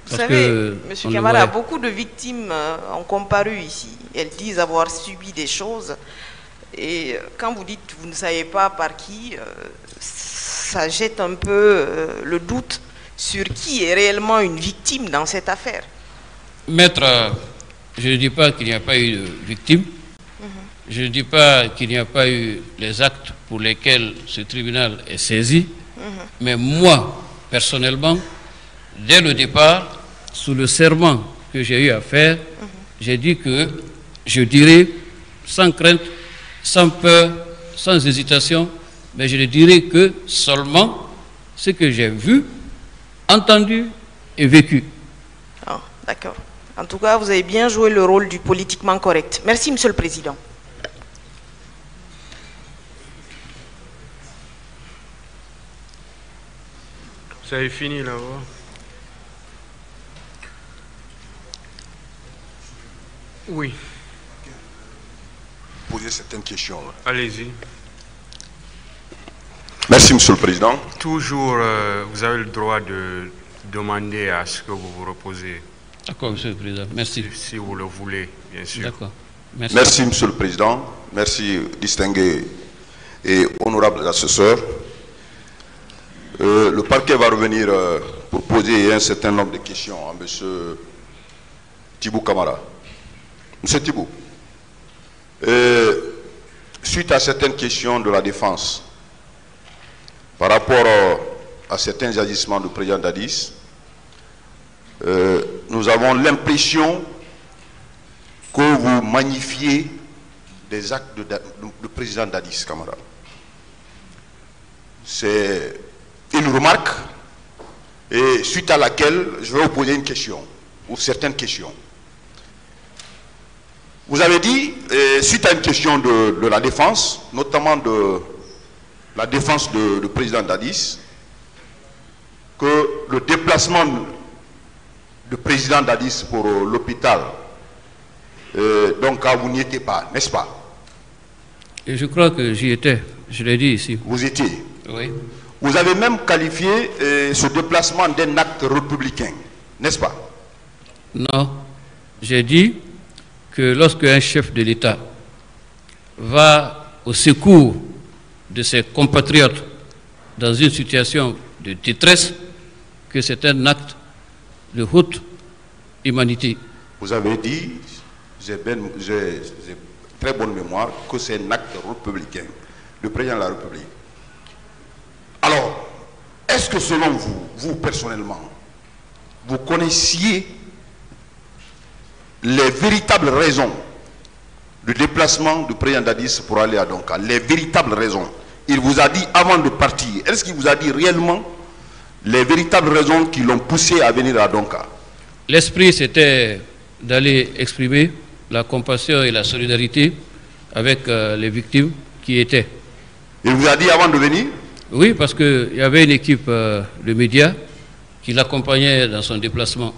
Vous savez, M. Camara, beaucoup de victimes ont comparu ici. Elles disent avoir subi des choses. Et quand vous dites que vous ne savez pas par qui, ça jette un peu le doute sur qui est réellement une victime dans cette affaire. Maître, je ne dis pas qu'il n'y a pas eu de victime. Je ne dis pas qu'il n'y a pas eu les actes pour lesquels ce tribunal est saisi. Mais moi, personnellement, dès le départ, sous le serment que j'ai eu à faire, j'ai dit que je dirais sans crainte, sans peur, sans hésitation, mais je ne dirais que seulement ce que j'ai vu, entendu et vécu. Ah, d'accord. En tout cas, vous avez bien joué le rôle du politiquement correct. Merci, Monsieur le Président. Vous avez fini là-bas? Oui. Poser certaines questions. Allez-y. Merci, Monsieur le Président. Toujours, vous avez le droit de demander à ce que vous vous reposez. D'accord, Monsieur le Président. Merci. Si vous le voulez, bien sûr. D'accord. Merci. Merci, Monsieur le Président. Merci, distingués et honorables assesseurs. Le parquet va revenir pour poser un certain nombre de questions à Monsieur Thibou Camara. Monsieur Thibou, suite à certaines questions de la défense par rapport à certains agissements du président Dadis, nous avons l'impression que vous magnifiez des actes du président Dadis Camara. C'est une remarque et suite à laquelle je vais vous poser une question ou certaines questions. Vous avez dit, suite à une question de la défense, notamment de la défense du président Dadis, que le déplacement du président Dadis pour l'hôpital, donc vous n'y étiez pas, n'est-ce pas? Et je crois que j'y étais, je l'ai dit ici. Vous étiez? Oui. Vous avez même qualifié ce déplacement d'un acte républicain, n'est-ce pas? Non. j'ai dit que lorsque un chef de l'État va au secours de ses compatriotes dans une situation de détresse, que c'est un acte de haute humanité. Vous avez dit, j'ai très bonne mémoire, que c'est un acte républicain, le président de la République. Alors, est-ce que selon vous, vous personnellement, vous connaissiez les véritables raisons du déplacement du président Dadis pour aller à Donka? Les véritables raisons. Il vous a dit avant de partir, est-ce qu'il vous a dit réellement les véritables raisons qui l'ont poussé à venir à Donka? L'esprit, c'était d'aller exprimer la compassion et la solidarité avec les victimes qui étaient. Il vous a dit avant de venir? Oui, parce qu'il y avait une équipe de médias qui l'accompagnait dans son déplacement.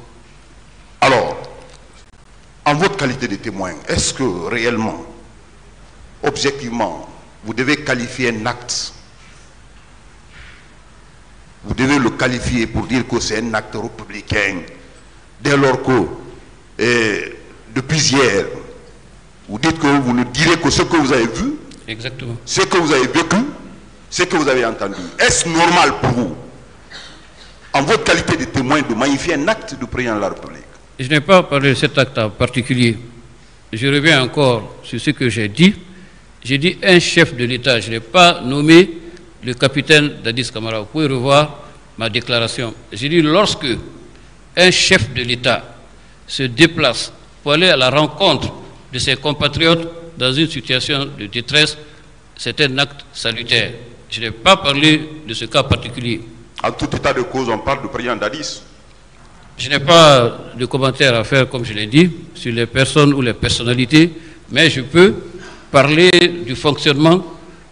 Alors, en votre qualité de témoin, est-ce que réellement, objectivement, vous devez qualifier un acte, vous devez le qualifier pour dire que c'est un acte républicain, dès lors que, depuis hier, vous dites que vous ne direz que ce que vous avez vu, exactement, ce que vous avez vécu, ce que vous avez entendu. Est-ce normal pour vous, en votre qualité de témoin, de magnifier un acte du président de la République? Je n'ai pas parlé de cet acte en particulier. Je reviens encore sur ce que j'ai dit. J'ai dit un chef de l'État. Je n'ai pas nommé le capitaine Dadis Camara. Vous pouvez revoir ma déclaration. J'ai dit lorsque un chef de l'État se déplace pour aller à la rencontre de ses compatriotes dans une situation de détresse, c'est un acte salutaire. Je n'ai pas parlé de ce cas particulier. En tout état de cause, on parle du président Dadis. Je n'ai pas de commentaires à faire, comme je l'ai dit, sur les personnes ou les personnalités, mais je peux parler du fonctionnement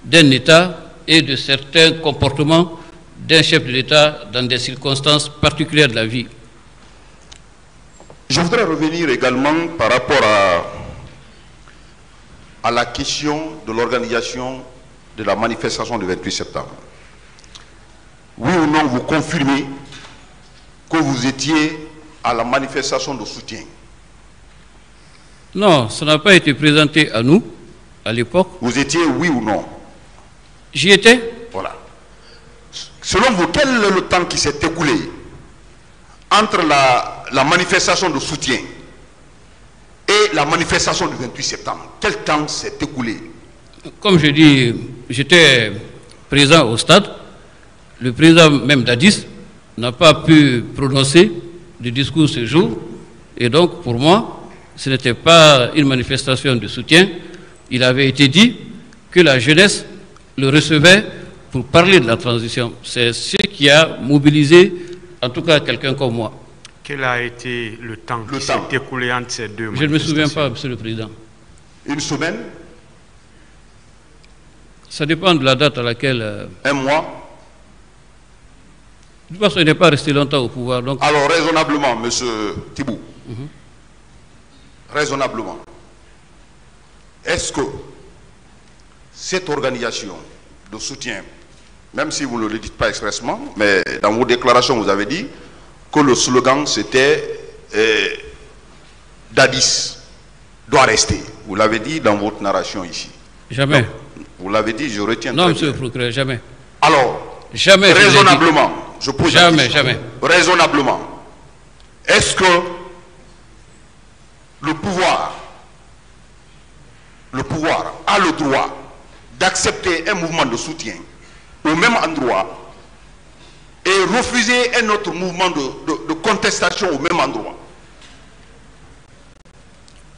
d'un État et de certains comportements d'un chef de l'État dans des circonstances particulières de la vie. Je voudrais revenir également par rapport à la question de l'organisation de la manifestation du 28 septembre. Oui ou non, vous confirmez que vous étiez à la manifestation de soutien? Non, ça n'a pas été présenté à nous, à l'époque. Vous étiez oui ou non? J'y étais. Voilà. Selon vous, quel est le temps qui s'est écoulé entre la manifestation de soutien et la manifestation du 28 septembre? Quel temps s'est écoulé? Comme je dis, j'étais présent au stade. Le président même Dadis n'a pas pu prononcer de discours ce jour. Et donc, pour moi, ce n'était pas une manifestation de soutien. Il avait été dit que la jeunesse le recevait pour parler de la transition. C'est ce qui a mobilisé, en tout cas, quelqu'un comme moi. Quel a été le temps qui s'est écoulé entre ces deux manifestations? Je ne me souviens pas, Monsieur le Président. Une semaine? Ça dépend de la date à laquelle... Un mois? De toute façon, il n'est pas resté longtemps au pouvoir. Donc... Alors, raisonnablement, M. Thibou, raisonnablement, est-ce que cette organisation de soutien, même si vous ne le dites pas expressement, mais dans vos déclarations, vous avez dit que le slogan, c'était Dadis doit rester. Vous l'avez dit dans votre narration ici. Jamais. Donc, vous l'avez dit, je retiens. Non, monsieur le procureur, jamais. Alors, jamais, raisonnablement, je pose la question. Jamais. Raisonnablement, est-ce que le pouvoir a le droit d'accepter un mouvement de soutien au même endroit et refuser un autre mouvement de contestation au même endroit?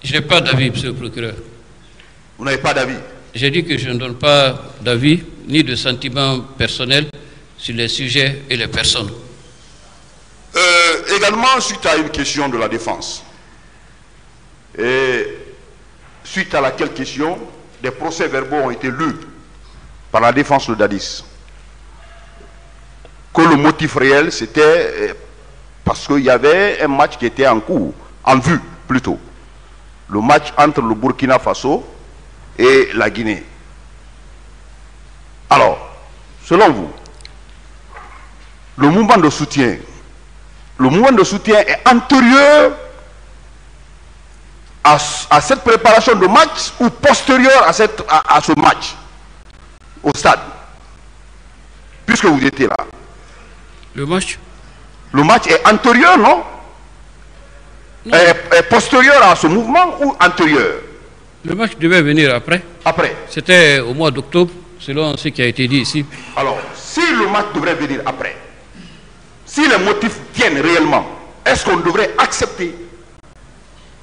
Je n'ai pas d'avis, monsieur le procureur. Vous n'avez pas d'avis? J'ai dit que je ne donne pas d'avis ni de sentiments personnels sur les sujets et les personnes. Également, suite à une question de la défense, et suite à laquelle question, des procès-verbaux ont été lus par la défense de Dadis. Que le motif réel, c'était parce qu'il y avait un match qui était en cours, en vue plutôt. Le match entre le Burkina Faso et la Guinée. Alors, selon vous, le mouvement de soutien est antérieur à cette préparation de match ou postérieure à ce match au stade, puisque vous étiez là? Le match? Le match est antérieur, non? Est postérieur à ce mouvement ou antérieur? Le match devait venir après. Après. C'était au mois d'octobre, selon ce qui a été dit ici. Alors, si le match devrait venir après, si les motifs tiennent réellement, est-ce qu'on devrait accepter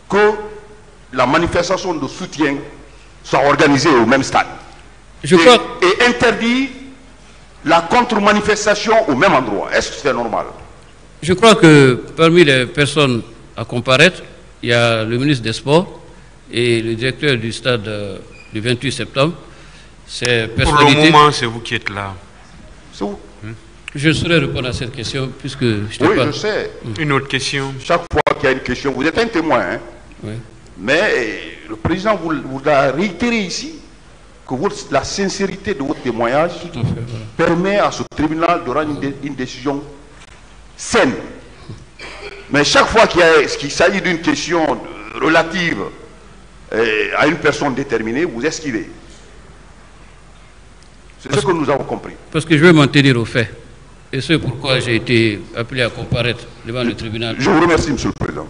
que la manifestation de soutien soit organisée au même stade et interdire la contre-manifestation au même endroit? Est-ce que c'est normal? Je crois que parmi les personnes à comparaître, il y a le ministre des Sports et le directeur du stade du 28 septembre. Pour le moment, c'est vous qui êtes là. C'est vous. Je saurais répondre à cette question puisque je Oui, je sais. Une autre question. Chaque fois qu'il y a une question, vous êtes un témoin. Hein? Oui. Mais le président vous a réitéré ici que la sincérité de votre témoignage permet à ce tribunal de rendre une décision saine. Mais chaque fois qu'il s'agit d'une question relative à une personne déterminée, vous esquivez. C'est ce que nous avons compris. Parce que je veux m'en tenir au fait. Et c'est pourquoi j'ai été appelé à comparaître devant le tribunal. Je vous remercie, Monsieur le Président.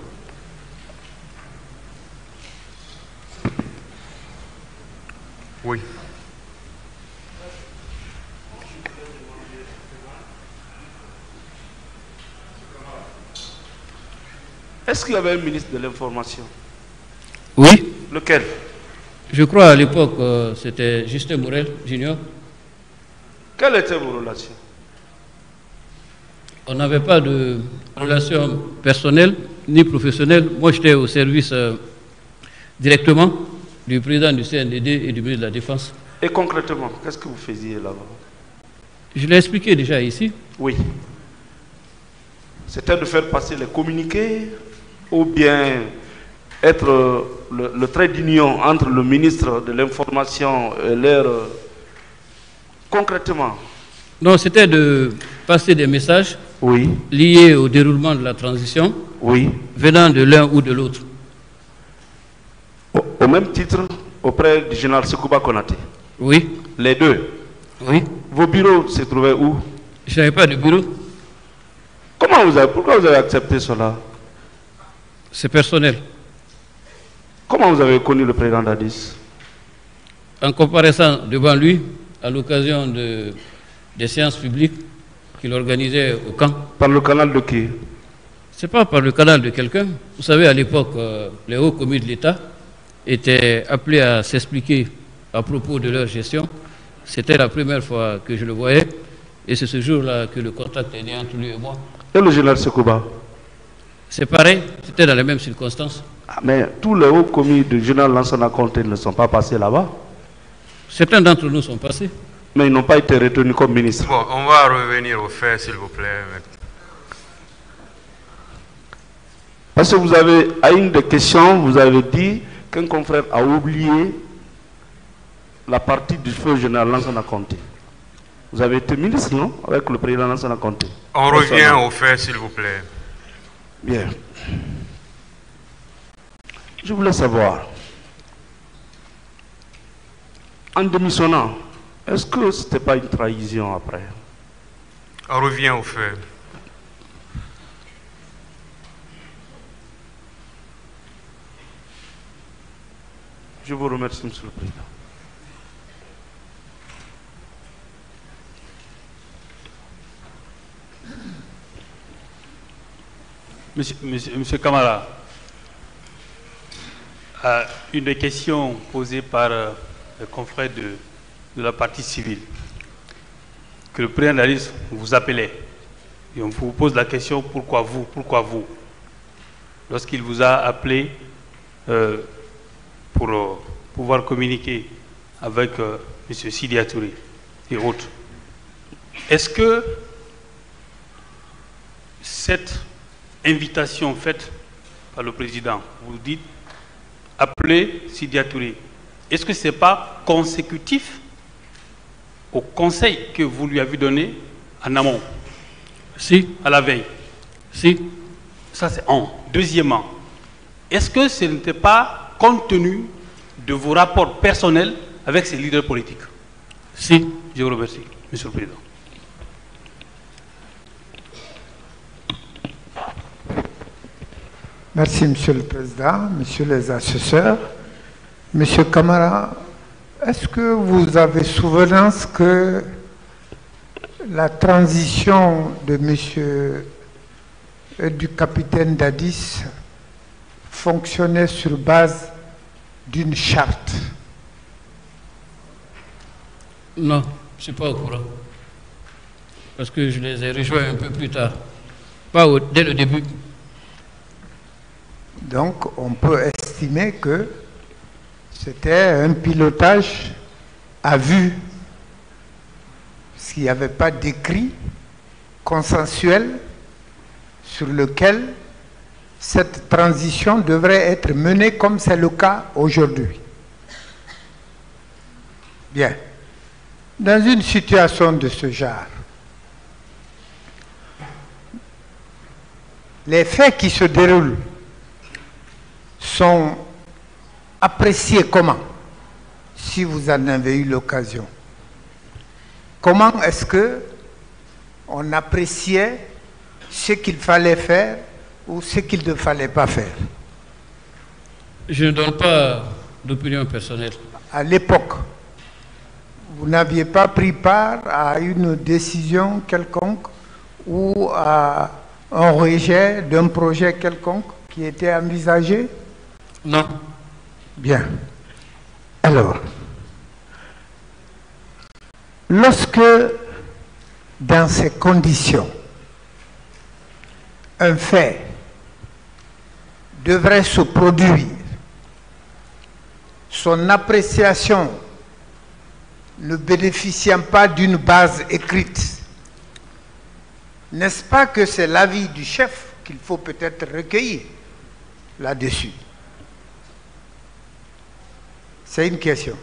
Oui. Est-ce qu'il y avait un ministre de l'Information? Oui. Lequel? Je crois à l'époque, c'était Justin Morel, junior. Quelles étaient vos relations? On n'avait pas de relation personnelle ni professionnelle. Moi, j'étais au service directement du président du CNDD et du ministre de la Défense. Et concrètement, qu'est-ce que vous faisiez là-bas? Je l'ai expliqué déjà ici. Oui. C'était de faire passer les communiqués ou bien être le trait d'union entre le ministre de l'Information et l'air concrètement? Non, c'était de passer des messages oui. liés au déroulement de la transition oui. venant de l'un ou de l'autre. Au même titre, auprès du général Sekouba Konaté? Oui. Les deux? Oui. Vos bureaux se trouvaient où? Je n'avais pas de bureau. Pourquoi vous avez accepté cela? C'est personnel. Comment vous avez connu le président Dadis? En comparaissant devant lui, à l'occasion des séances publiques qu'il organisait au camp. Par le canal de qui? Ce n'est pas par le canal de quelqu'un. Vous savez, à l'époque, les hauts commis de l'État étaient appelés à s'expliquer à propos de leur gestion. C'était la première fois que je le voyais et c'est ce jour-là que le contact est né entre lui et moi. Et le général Sekouba? C'est pareil, c'était dans les mêmes circonstances. Ah, mais tous les hauts commis du général Lansana Conté ne sont pas passés là-bas? Certains d'entre nous sont passés. Mais ils n'ont pas été retenus comme ministres. Bon, on va revenir au fait, s'il vous plaît. Parce que vous avez, à une des questions, vous avez dit qu'un confrère a oublié la partie du feu général Lansana Conté. Vous avez été ministre, non? Avec le président Lansana Conté. On revient au fait, s'il vous plaît. Bien. Je voulais savoir, en démissionnant, est-ce que ce n'était pas une trahison après? On revient au fait. Je vous remercie, Monsieur le Président. Monsieur Camara, une des questions posées par le confrère de la partie civile, que le président Dadis vous appelait, et on vous pose la question pourquoi vous, lorsqu'il vous a appelé pour pouvoir communiquer avec M. Sidia Touré et autres. Est-ce que cette invitation faite par le président, vous dites appeler Sidia Touré, est-ce que ce n'est pas consécutif au conseil que vous lui avez donné en amont? Si. À la veille? Si. Ça c'est un. Deuxièmement, est-ce que ce n'était pas compte tenu de vos rapports personnels avec ces leaders politiques? Si. Je vous remercie, Monsieur le Président. Merci, Monsieur le Président, Messieurs les assesseurs. Monsieur Camara, est-ce que vous avez souvenance que la transition de du capitaine Dadis fonctionnait sur base d'une charte? Non, je ne suis pas au courant. Parce que je les ai rejoints un peu plus tard. Pas dès le début. Donc, on peut estimer que c'était un pilotage à vue, parce qu'il n'y avait pas d'écrit consensuel sur lequel cette transition devrait être menée comme c'est le cas aujourd'hui. Bien. Dans une situation de ce genre, les faits qui se déroulent sont appréciés comment, si vous en avez eu l'occasion? Comment est-ce que on appréciait ce qu'il fallait faire ou ce qu'il ne fallait pas faire? Je ne donne pas d'opinion personnelle. À l'époque, vous n'aviez pas pris part à une décision quelconque ou à un rejet d'un projet quelconque qui était envisagé? Non. Bien. Alors, lorsque, dans ces conditions, un fait devrait se produire, son appréciation ne bénéficiant pas d'une base écrite, n'est-ce pas que c'est l'avis du chef qu'il faut peut-être recueillir là-dessus? C'est une question.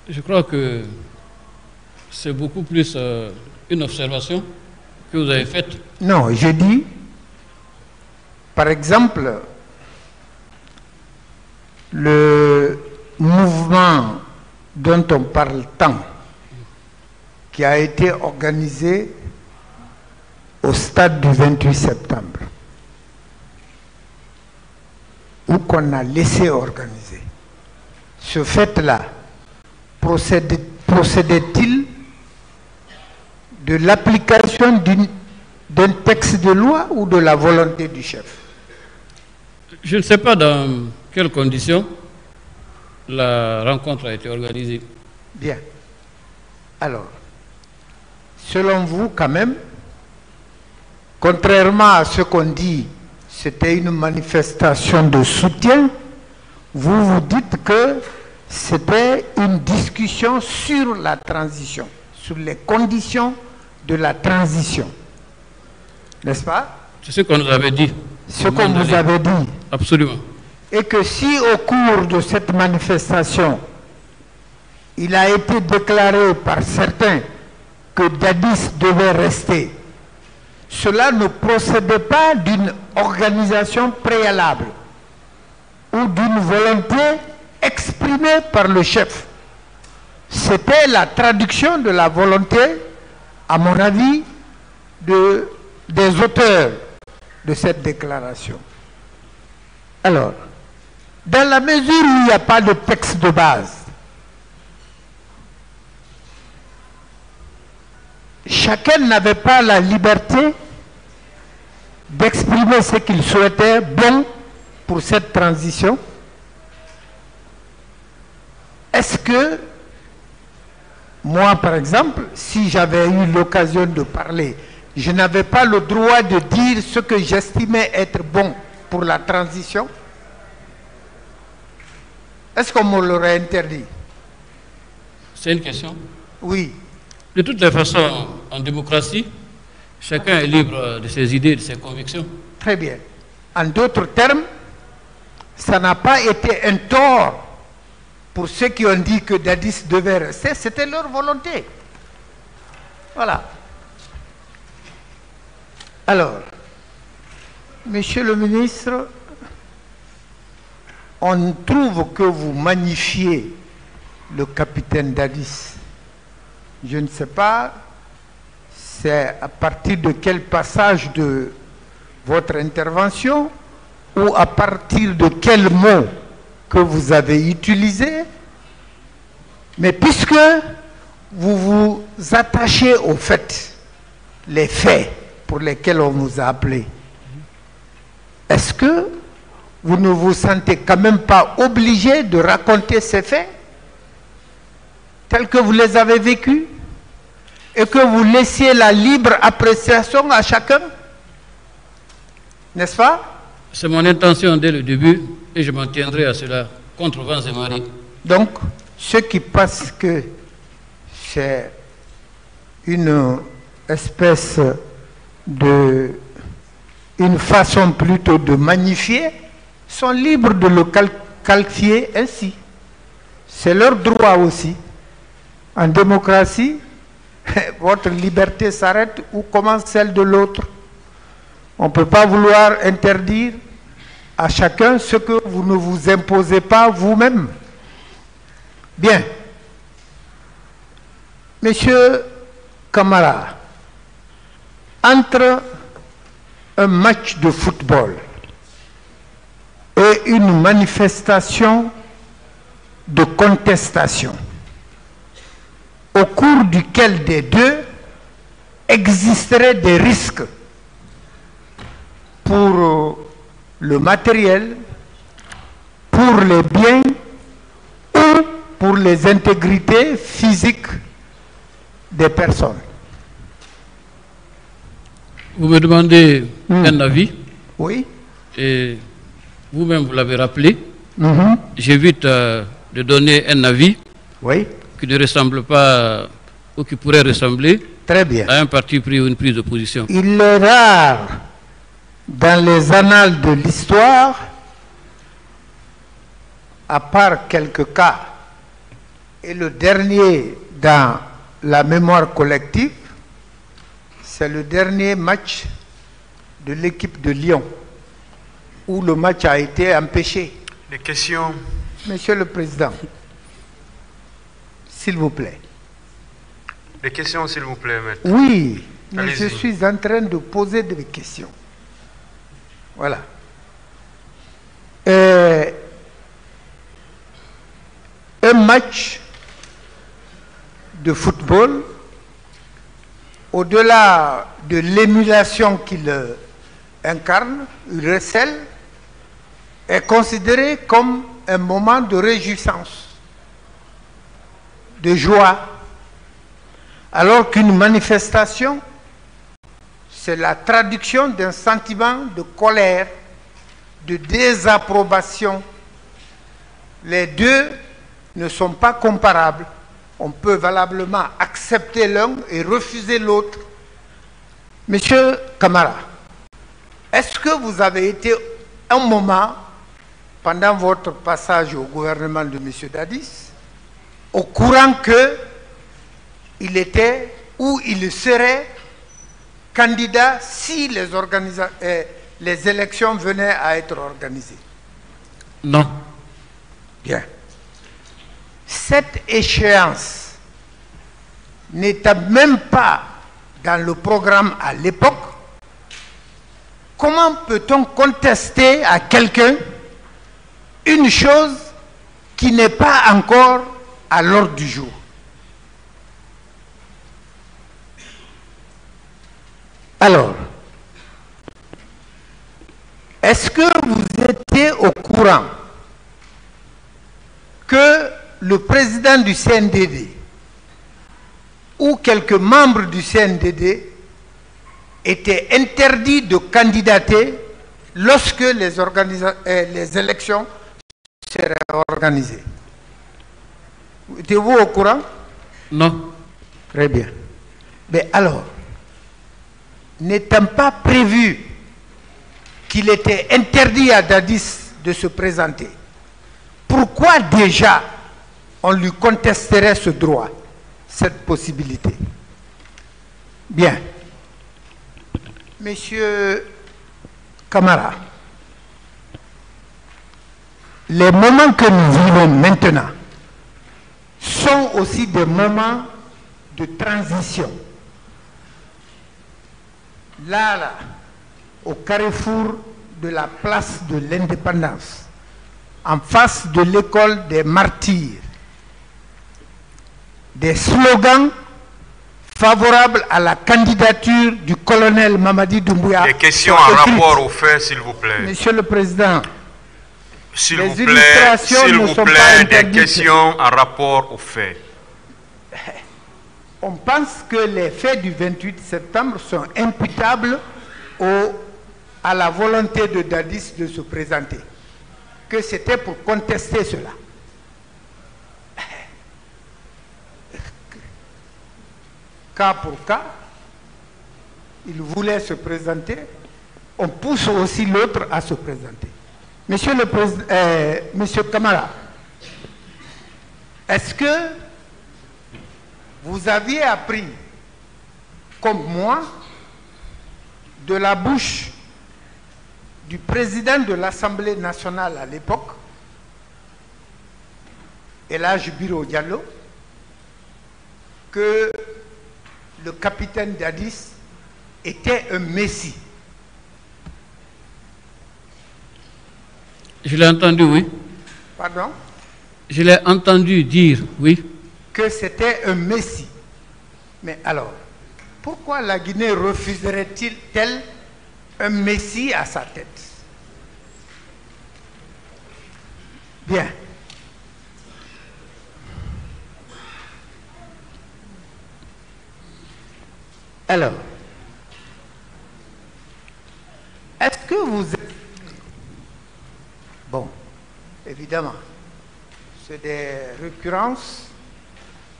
Je crois que c'est beaucoup plus une observation que vous avez faite. Non, je dis, par exemple, le mouvement dont on parle tant, qui a été organisé au stade du 28 septembre, ou qu'on a laissé organiser. Ce fait-là, procédait-il de l'application d'un texte de loi ou de la volonté du chef? Je ne sais pas dans quelles conditions la rencontre a été organisée. Bien. Alors, selon vous, quand même, contrairement à ce qu'on dit, c'était une manifestation de soutien, vous dites que c'était une discussion sur la transition, sur les conditions de la transition. N'est-ce pas? C'est ce qu'on nous avait dit. Ce qu'on vous avait dit. Absolument. Et que si au cours de cette manifestation, il a été déclaré par certains que Dadis devait rester, cela ne procédait pas d'une organisation préalable ou d'une volonté exprimée par le chef. C'était la traduction de la volonté, à mon avis, des auteurs de cette déclaration. Alors, dans la mesure où il n'y a pas de texte de base, chacun n'avait pas la liberté d'exprimer ce qu'il souhaitait bon pour cette transition. Est-ce que moi, par exemple, si j'avais eu l'occasion de parler, je n'avais pas le droit de dire ce que j'estimais être bon pour la transition? Est-ce qu'on me l'aurait interdit? C'est une question. Oui. De toutes les façons, en démocratie, chacun est libre de ses idées, de ses convictions. Très bien. En d'autres termes, ça n'a pas été un tort pour ceux qui ont dit que Dadis devait rester, c'était leur volonté. Voilà. Alors, Monsieur le ministre, on trouve que vous magnifiez le capitaine Dadis. Je ne sais pas, c'est à partir de quel passage de votre intervention ou à partir de quel mot que vous avez utilisé, mais puisque vous vous attachez aux faits, les faits pour lesquels on vous a appelé, est-ce que vous ne vous sentez quand même pas obligé de raconter ces faits tels que vous les avez vécus et que vous laissiez la libre appréciation à chacun? N'est-ce pas? C'est mon intention dès le début et je m'en tiendrai à cela contre vents et marées. Donc, ceux qui pensent que c'est une espèce de... une façon plutôt de magnifier, sont libres de le qualifier ainsi. C'est leur droit aussi. En démocratie, votre liberté s'arrête où commence celle de l'autre. On ne peut pas vouloir interdire à chacun ce que vous ne vous imposez pas vous-même. Bien. Monsieur Camara, entre un match de football et une manifestation de contestation, au cours duquel des deux existeraient des risques pour le matériel, pour les biens ou pour les intégrités physiques des personnes. Vous me demandez un avis. Oui. Et vous-même, vous l'avez rappelé. J'évite de donner un avis qui ne ressemble pas ou qui pourrait ressembler à un parti pris ou une prise de position. Il est rare dans les annales de l'histoire, à part quelques cas, et le dernier dans la mémoire collective, c'est le dernier match de l'équipe de Lyon, où le match a été empêché. Les questions. Monsieur le Président, s'il vous plaît. Les questions, s'il vous plaît, maître. Oui, mais je suis en train de poser des questions. Voilà. Un match de football, au-delà de l'émulation qu'il incarne, il recèle, est considéré comme un moment de réjouissance, de joie, alors qu'une manifestation, c'est la traduction d'un sentiment de colère, de désapprobation. Les deux ne sont pas comparables. On peut valablement accepter l'un et refuser l'autre. Monsieur Camara, est-ce que vous avez été un moment, pendant votre passage au gouvernement de M. Dadis, au courant qu'il était ou il serait candidat si les élections venaient à être organisées? Non. Bien. Cette échéance n'était même pas dans le programme à l'époque. Comment peut-on contester à quelqu'un une chose qui n'est pas encore à l'ordre du jour? Alors, est-ce que vous étiez au courant que le président du CNDD ou quelques membres du CNDD étaient interdits de candidater lorsque les élections seraient organisées? Étiez-vous au courant? Non. Très bien. Mais alors, n'étant pas prévu qu'il était interdit à Dadis de se présenter, pourquoi déjà on lui contesterait ce droit, cette possibilité? Bien. Monsieur Camara, les moments que nous vivons maintenant sont aussi des moments de transition. Là, au carrefour de la place de l'Indépendance, en face de l'école des martyrs, des slogans favorables à la candidature du colonel Mamadi Doumbouya. Des questions en rapport aux faits, s'il vous plaît. Monsieur le Président, s'il vous plaît, des questions en rapport aux faits. On pense que les faits du 28 septembre sont imputables à la volonté de Dadis de se présenter. Que c'était pour contester cela. Cas pour cas, il voulait se présenter, on pousse aussi l'autre à se présenter. Monsieur le Président, Monsieur Camara, est-ce que vous aviez appris, comme moi, de la bouche du président de l'Assemblée nationale à l'époque, Elhadji Biro Diallo, que le capitaine Dadis était un messie? Je l'ai entendu, oui. Pardon? Je l'ai entendu dire, oui. Que c'était un messie. Mais alors, pourquoi la Guinée refuserait-elle un messie à sa tête? Bien. Alors, est-ce que vous êtes... Bon, évidemment, c'est des récurrences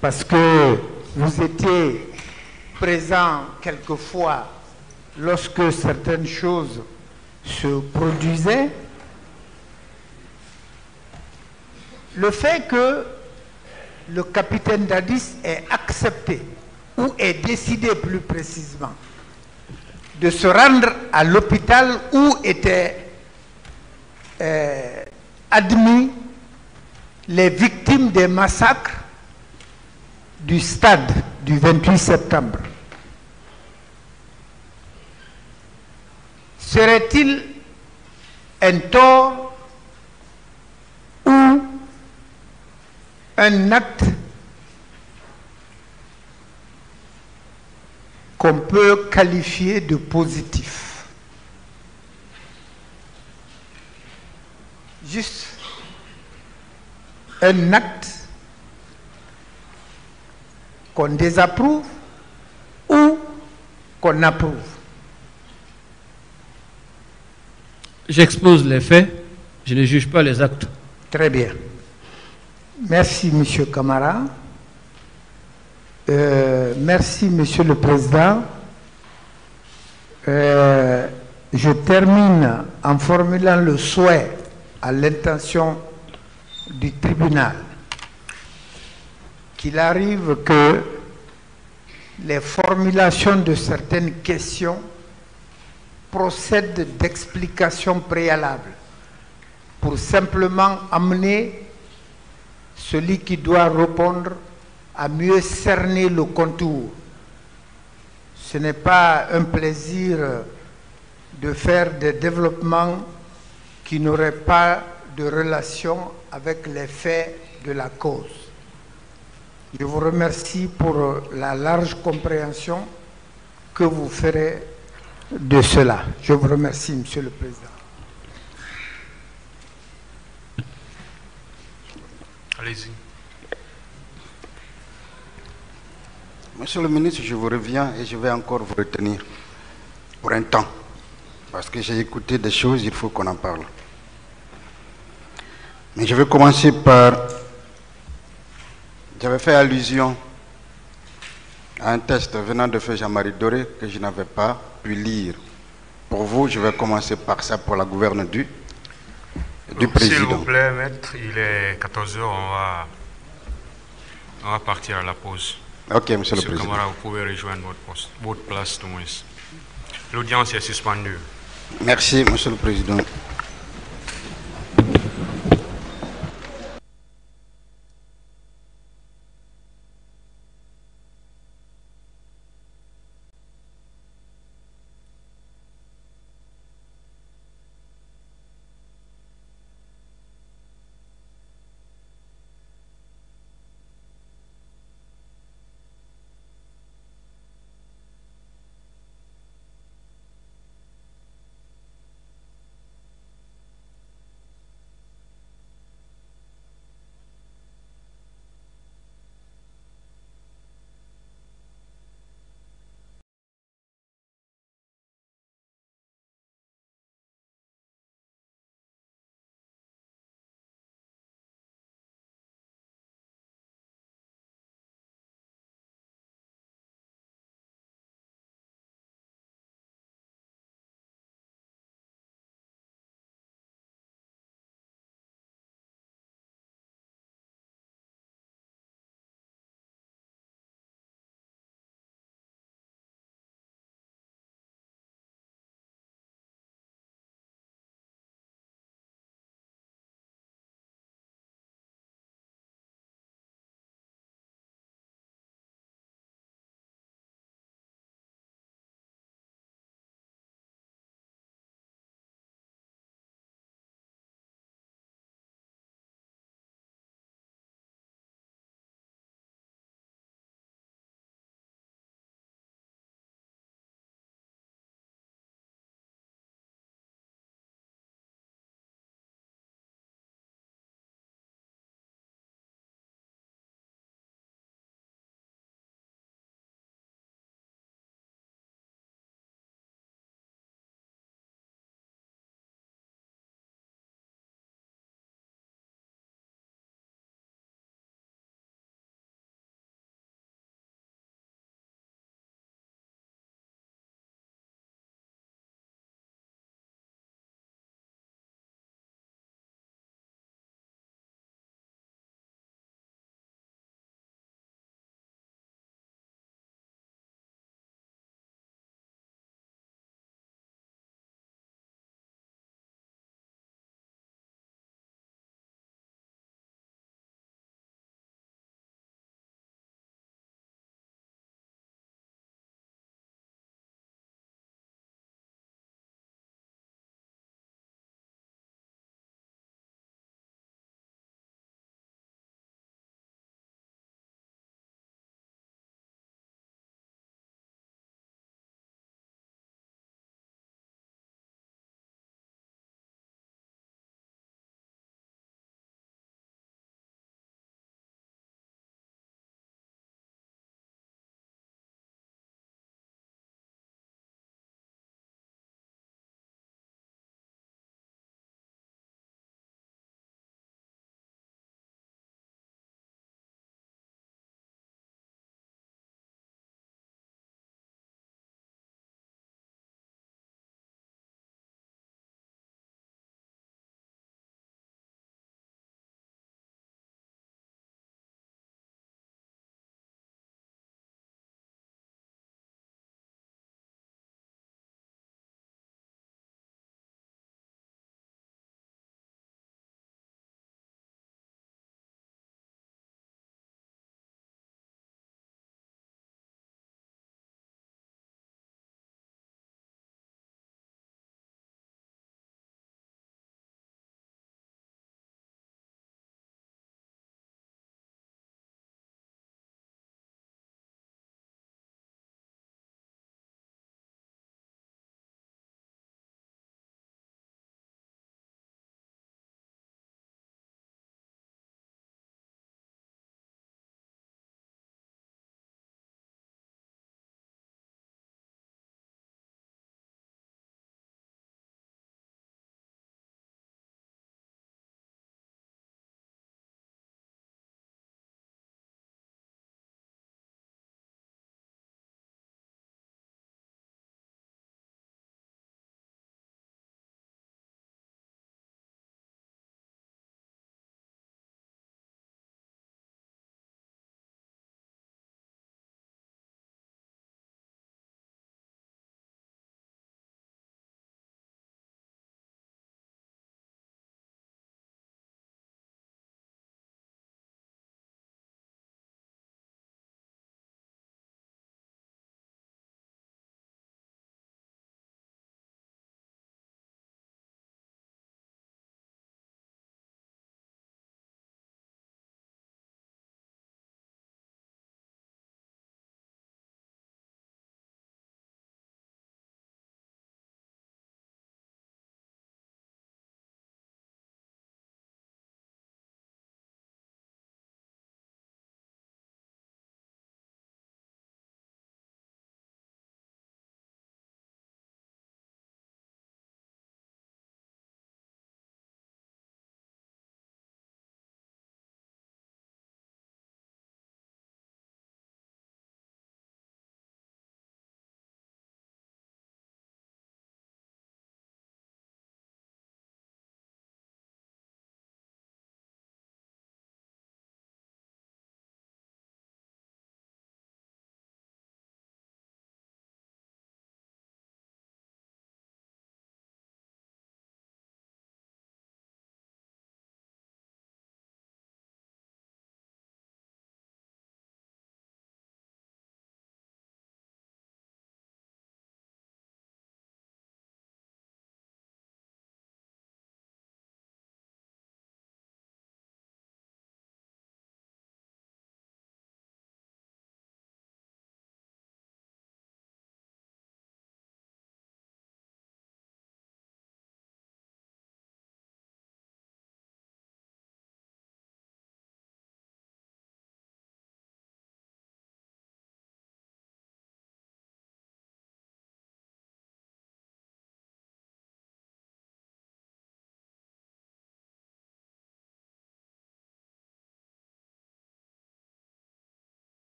parce que vous étiez présent quelquefois lorsque certaines choses se produisaient. Le fait que le capitaine Dadis ait accepté, ou ait décidé plus précisément, de se rendre à l'hôpital où étaient admis les victimes des massacres du stade du 28 septembre. Serait-il un tort ou un acte qu'on peut qualifier de positif? Juste un acte qu'on désapprouve ou qu'on approuve? J'expose les faits, je ne juge pas les actes. Très bien. Merci, Monsieur Camara. Merci, Monsieur le Président. Je termine en formulant le souhait à l'intention du tribunal qu'il arrive que les formulations de certaines questions procèdent d'explications préalables pour simplement amener celui qui doit répondre à mieux cerner le contour. Ce n'est pas un plaisir de faire des développements qui n'auraient pas de relation avec les faits de la cause. Je vous remercie pour la large compréhension que vous ferez de cela. Je vous remercie, Monsieur le Président. Allez-y. Monsieur le ministre, je vous reviens et je vais encore vous retenir pour un temps. Parce que j'ai écouté des choses, il faut qu'on en parle. Mais je vais commencer par... J'avais fait allusion à un texte venant de feu Jean-Marie Doré que je n'avais pas pu lire. Pour vous, je vais commencer par ça pour la gouverne du président. S'il vous plaît, maître, il est 14h, on va partir à la pause. Ok, Monsieur le Président. Camara, vous pouvez rejoindre votre place, tout moins. L'audience est suspendue. Merci, Monsieur le Président.